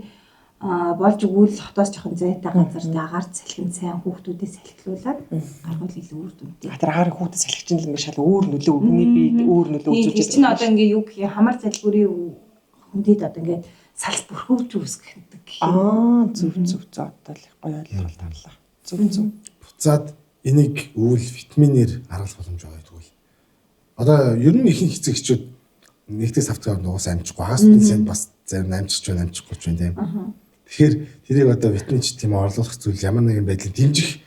болж өгвөл хотоос жоохон зайтай газар тий агаарт салхинд сайн хүүхдүүдээ салхилуулаад гаргуул илүү үр дүнтэй. Тэр агарын хүүхдэд салхич нь л ингээд шал өөр нөлөө өгний бие өөр нөлөө үзүүлж байгаа. Чинь одоо ингээд юу гэх юм хамар залбирын хүндэд одоо ингээд салс бүрхүүж үүсгэх гэх юм. Зөв одоо л гоё ойлголт тарлаа. Зөв. Буцаад энийг үйл витаминээр аргалах боломж байгаа гэдэг үл. Одоо ер нь ихэнх эцэгчүүд нэгтгэс автгаар нугас амжихгүй хагас нь бас зарим амжиж байна амжихгүй ч байна тийм. Тэгэхээр тэрийг одоо витаминч тийм орлуулах зүйл ямар нэгэн байдлаар дэмжих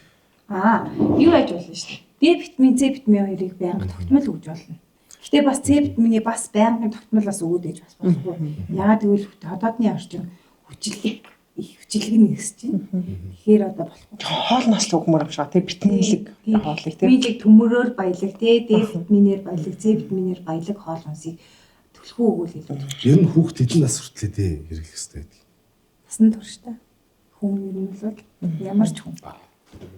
юу байж болно шүү дээ. Д витамин, С витамин хоёрыг байнга тогтмол өгж болно. Гэтэ бас С витамины бас байнгын тогтмол бас өгөөд ээж бас болохгүй. Ягаад гэвэл хотоодны орчин хүчлэг нэгсэж байна. Тэгэхээр одоо болохгүй. Хоол нас л өгмөр юм шиг тий витаминлэг хоолыг тий. Витаминлэг төмөрөөр баялаг тий Д витаминээр баялаг, С витаминээр баялаг хоол хүнсийг төлхөө өгвөл илүү. Ер нь хүүхд хэдэн нас хүртлээ тий хэрэглэх хэрэгтэй байдаг. Насан туршдаа хүн ер нь бол ямар ч хүн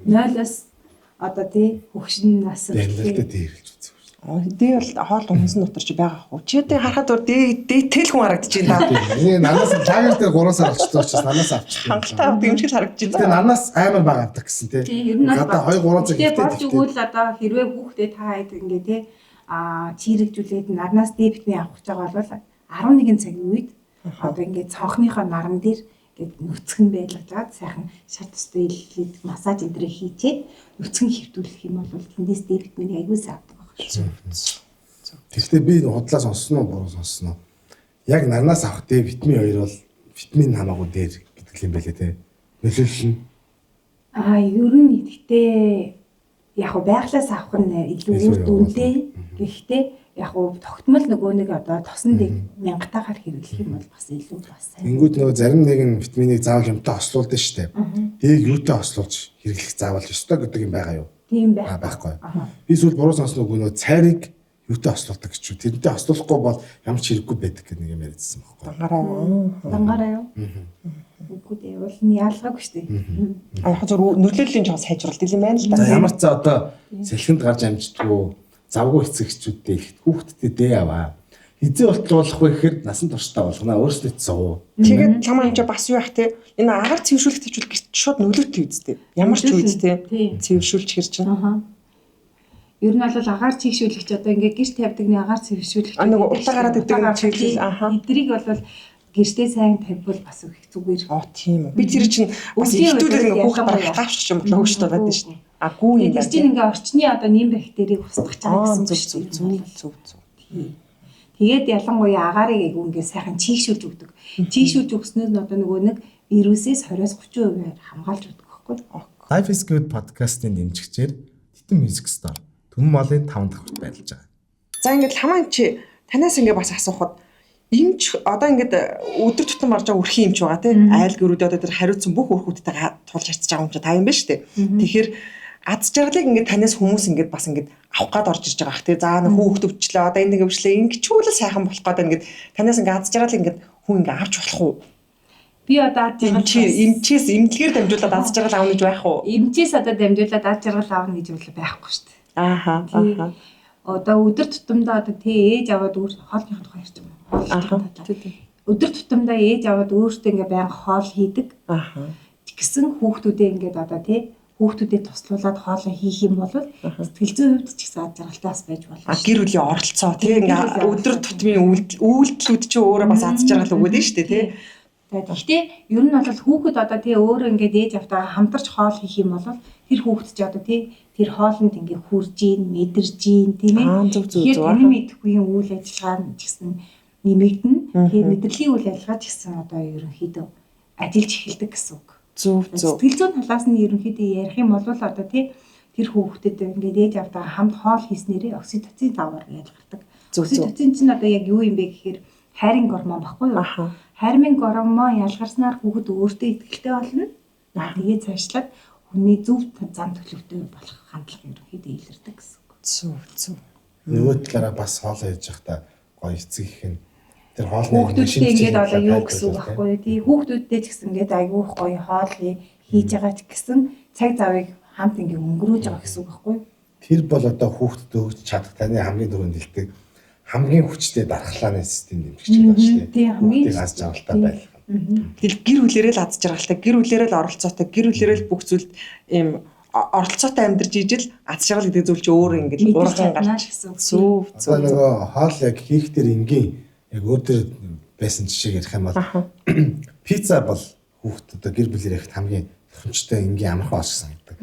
0-аас одоо тий хөгшин нас амьдралдаа тий хэрэглэж үзэх. Дэ бол хоол хүнсэн дотор чи байгаа ах уу? Чи одоо харахад зур тэл хүн харагдаж байна. Энэ нанаас лагер дээр 3 сар болчихсон учраас нанаас авчих. Хангалттай авдаг юм шиг харагдаж байна. Тэгээ нанаас амар бага авдаг гэсэн тий. Ер нь гадаа 2-3 цаг ихтэй болж өгвөл одоо хэрвээ хүүхдээ та хэд ингээ тий чирэгжүүлээд нарнаас Д витамин авах гэж байгаа бол 11 цагийн үед одоо ингээ цонхныхоо наран дээр ингээд нүцгэн байлгажаад сайхан шат тустай илээд массаж энтрээ хийчээд нүцгэн хэвдүүлэх юм бол тэндээс Д витамины аягүй сайн авдаг. Тэгэхдээ би худлаа сонссноо буруу сонссноо. Яг нарнаас авах Д витамин 2 бол витамин хамаагүй дээр гэдэг юм байлээ те. Нөлөөлөл нь ер нь гэхдээ яг байглаас авах нь илүү үр дүнтэй. Гэхдээ яг тогтмол нөгөө нэг одоо тосон дэг 1000-таагаар хэрэглэх юм бол бас илүү бас сайн. Тэнгүүд нөгөө зарим нэгэн витаминыг заавал юмтай ослуулдаг штеп. Дэг юутай ослуулж хэрэглэх заавал ёстой гэдэг юм байгаа юу? Тийм байх. Байхгүй. Би сүүл буруу сонсноо нөгөө цайрыг юутай ослуулдаг гэж үү. Тэрнтэй ослуулахгүй бол ямар ч хэрэггүй байдаг гэх нэг юм яриадсан байхгүй. Дангаараа юу? Үгүй дээ. Бол нь яалгаагүй шүү дээ. Яг зөв нөлөөллийн жоо сайжруулалт юм байна л да. Ямар ч за одоо салхинд гарч амждгүй завгүй эцэгчүүдтэй ихт хүүхдтэй дээ аваа. Хизээ болтлуулах вэ гэхээр насан туршдаа болгоно. Өөрсдөө зов. Тэгээд чамаа юм чи бас юу ах те. Энэ агаар цэвэршүүлэх гэвэл гэрт шууд нөлөөтэй үсттэй. Ямар ч үед те. Цэвэршүүлж хэр чинь. Ер нь бол агаар цэвэршүүлэгч одоо ингээ гэрт тавьдагны агаар цэвэршүүлэгч. Нэг утаа гараад идэг чиглэл эдрийг бол гэртээ сайн тавьбал бас их зүгээр. Тийм үү. Би тэр чинь бас ихтүүлээ ингээ хүүхд барахтаавч юм болоо хөөштэй байдаг шүү дээ. Гүү юм байна. Тэр чинь ингээ орчны одоо нэм бактерийг устгах чагаа гэсэн зөв. Тэгээд ялангуяа агаарыг айгу ингээ сайхан чийгшүүлж өгдөг. Чийгшүүлж өгснөөр нь одоо нөгөө нэг вирусээс 20-30% хамгаалж өгдөг байхгүй. Life is Good podcast-ын дэмжигчээр Титэн Music Store Түмэн Молын 5 дахь хүрт байлж байгаа. За ингээд хамаа чи танаас ингээ бас асуухад эмч одоо ингээд өдөр тутам барж байгаа өрхийн эмч байгаа тийм айл гэрүүд одоо тэр хариуцсан бүх өрхүүдтэй тулж харьцаж байгаа юм чи та юм байна шүү дээ. Тэгэхээр аз жаргалыг ингээд танаас хүмүүс ингээд бас ингээд авах гад орж ирж байгаа х тийм заа хүүхд өвчлээ одоо энэ нэг өвчлээ ингэчүүл сайхан болох гэдэг ингээд танаас ингээд аз жаргалыг ингээд хүн ингээд авч болох уу? Би одоо аз жаргал эмчээс эмнэлгээр дамжуулаад аз жаргал аавна гэж байх уу? Эмчээс одоо дамжуулаад аз жаргал аавна гэж бол байхгүй шүү дээ. Ааха. Одоо өдөр тутамдаа одоо ээж аваад хоолны тухай ярьж байгаа. Өдөр тутамдаа ээж аваад өөртөө ингээ байнга хоол хийдэг. Тэгсэн хүүхдүүдээ ингээд одоо хүүхдүүдэд туслуулаад хоолоо хийх юм бол сэтгэл зүйн хувьд ч гэсэн ад жаргалтаас байж болно. Гэр бүлийн оролцоо тий ингээ өдөр тутмын үйлдэлүүд чи өөрөө бас аз жаргал өгөөд нь шүү дээ тий. Гэхдээ ер нь бол хүүхэд одоо тий өөрөө ингээд ээж автайгаа хамтарч хоол хийх юм бол тэр хүүхэд ч одоо тий тэр хоолнд ингээ хүрж ийн, мэдэрж ийн тийм ээ. Тэгэхээр таны мэдхгүй юм үйл ажиллагаа нь ч гэсэн нэмэгдэнэ. Тэгэхээр мэдрэлийн үйл ажиллагаа ч гэсэн одоо ерөнхийдөө ажиллаж эхэлдэг гэсэн үг. Зөв. Сэтгэл зүйн талаас нь ерөнхийдөө ярих юм бол одоо тий тэр хүүхдэд ингээд ээж автайгаа хамт хоол хийснээрээ окситоцин давар гэж гардаг. Окситоцин чинь одоо яг юу юм бэ гэхээр хайрын гормон баггүй юу? Хайрын гормон ялгарснаар хүүхэд өөртөө ихтэй болно. Тэгээд цаашлаад хүний зөв зам төлөвтэй болох хандлага ерөнхийдөө илэрдэг гэсэн үг. Зөв. Нөгөө талаараа бас хоол хийж явахдаа гоё эцэг их нь тэр хоолны хүүхдүүдтэй ингээд одоо юу гэсэн үг байхгүй юу? Тий хүүхдүүдтэй ч гэсэн ингээд аягүй гоё хоол хийж байгаа ч гэсэн цаг завыг хамт ингээд өнгөрөөж байгаа гэсэн үг байхгүй юу? Тэр бол одоо хүүхдэд өгч чадах таны хамгийн дөрөнд дэлдэг хамгийн хүчтэй дархлааны систем нэмэгч байгаа шүү дээ. Тийм хамгийн аз жаргалтай байх. Тэгэл гэр бүлэрээ л аз жаргалтай, гэр бүлэрээ л оролцоотой, гэр бүлэрээ л бүх зүйлд ийм оролцоотой амьдарч ижил аз жаргал гэдэг зүйл чи өөрөө ингээд ураган гарч гэсэн үг. Зөв. Одоо нөгөө хоол яг хийх дээр энгийн яг өөр дээр байсан жишээ ярих юм бол пицца бол хүүхд одоо гэр бүлэрээ ихт хамгийн тохиомжтой энгийн амархан хоол шиг санагддаг.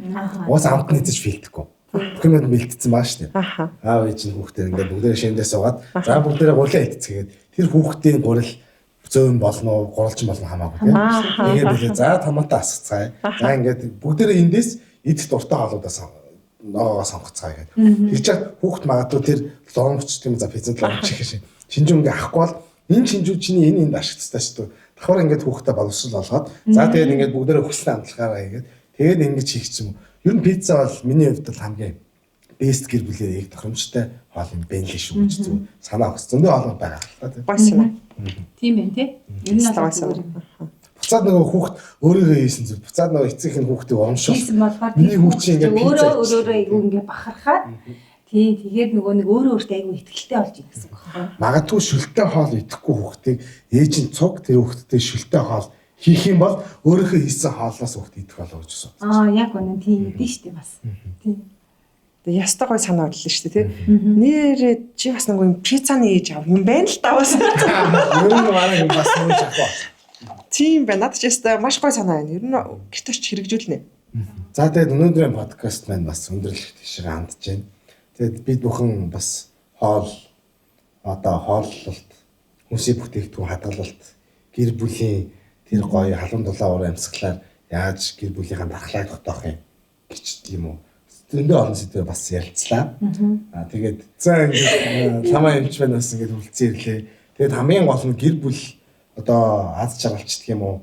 Уус амт нийцэж филдэхгүй. Бүх юм бэлтгэсэн баа шүү дээ. Аав ээж нь хүүхдээ ингээд бүгдээ шимдээ суугаад за бүгдээ гурлаа идцгээд тэр хүүхдийн гурил зөөн болно уу, гуралжин болно хамаагүй тийм. Тэгээд билээ за томатоо асгацгаая. За ингээд бүгдээ эндээс идэх дуртай хоолуудаас ногоогоо сонгоцгаая гэдэг. Тэр чинь хүүхд магадгүй тэр ломч тийм за пиццад ломч их шин. Шинжүү ингээд авахгүй бол энэ шинжүү чиний энд ашигттай шүү дээ. Давхар ингээд хүүхдээ боловсрол олгоод за тэгээд ингээд бүгдээ өгсөн амтлагаараа хийгээд тэгээд ингэж хийх юм. Ер нь пицца бол миний хувьд л хамгийн бест гэр бүлээр яг тохиромжтой хоол юм байна л шүү гэж зүг санаа өгс. Зөндөө хоол байгаа л та тийм. Баясна. Тийм байх тий. Ер нь бол буцаад нөгөө хүүхд өөрийгөө хийсэн зүйл. Буцаад нөгөө эцэг их хүүхдийг урамшуул. хийсэн болохоор миний хүүхд чинь ингээд өөрөө айгүй ингээд бахархаад тий тэгээд нөгөө нэг өөрөө өөртөө айгүй ихтгэлтэй болж байгаа гэсэн үг байна. Магадгүй шүлтэй хоол идэхгүй хүүхдийг ээж нь цуг тэр хүүхдэд шүлтэй хоол хийх юм бол өөрийнхөө хийсэн хоолноос хүүхд идэх болов гэж байна. Яг үнэн тийм дээ шүү дээ бас. Тийм. Тэгээ ястаа гой санаа бодлоо шүү дээ тий. Нэрээ чи бас нэг юм пиццаны ээж ав юм байна л та бас. Ер нь мараа юм бас нэг шахав. Тийм байна. Надад ч ястаа маш гой санаа байна. Ер нь гэрт очиж хэрэгжүүлнэ. За тэгээд өнөөдрийн подкаст маань бас өндөрлөх тийшээ хандж байна. Тэгээд бид бүхэн бас хоол одоо хооллолт хүнсний бүтээгдэхүүн хадгалалт гэр бүлийн тэр гоё халуун дулаан уур амьсгалаар яаж гэр бүлийнхаа дархлааг тогтоох юм гэж тийм үү. Зөндөө олон сэдвээр бас ярилцлаа. Тэгээд за ингээд ламаа юмч байна бас ингээд үлдсэн ирлээ. Тэгээд хамгийн гол нь гэр бүл одоо аз жаргалч гэх юм уу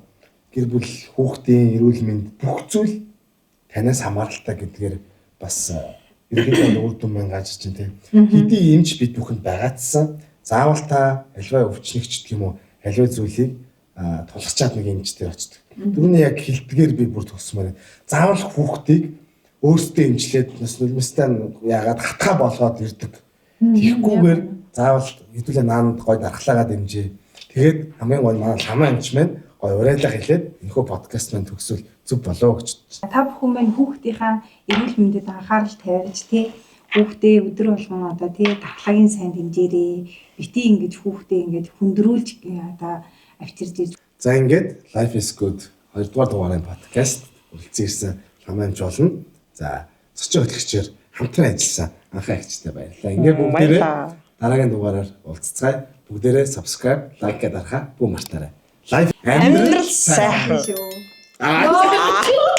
гэр бүл хүүхдийн эрүүл мэнд бүх зүйл танаас хамааралтай гэдгээр бас ерөнхийдөө үр дүн гарч чинь тийм. Хэдий эмч бид бүхэнд байгаадсан. Заавал та альва өвчнөгч гэх юм уу альва зүйлийг тулгачаад нэг эмчтэй очдог. Түрүүний яг хилдгээр би бүр төгсмөр. Заавал хүүхдийг өөртөө эмчлээд бас нулимстай яагаад хатгаа болгоод ирдэг. Тийхгүйгээр заавал хэдүүлээ наанд гой дархлаагаа дэмжээ. Тэгээд хамгийн гол манай ламаа эмч маань гой урайлга хэлээд энэхүү подкаст маань төгсвөл зүг болоо гэж. Та бүхэн маань хүүхдийнхаа эрүүл мэндэд анхаарал тавьж тий хүүхдээ өдөр болгон одоо тий дархлаагийн сайн дэмжээрээ бити ингэж хүүхдээ ингэж хүндрүүлж одоо авчирж ирж. За ингээд Life is Good 2 дугаар дугаарын подкаст үлдсэн ламаа эмч болно. За зочин хөтлөгчөөр хамтран ажилласан анхаа агчтай баярлалаа. Ингээд бүгдээрээ дараагийн дугаараар уулзцгаая. Бүгдээрээ subscribe, like гэдэг дарахаа бүү мартаарай. Live Амьдрал сайхан. Аа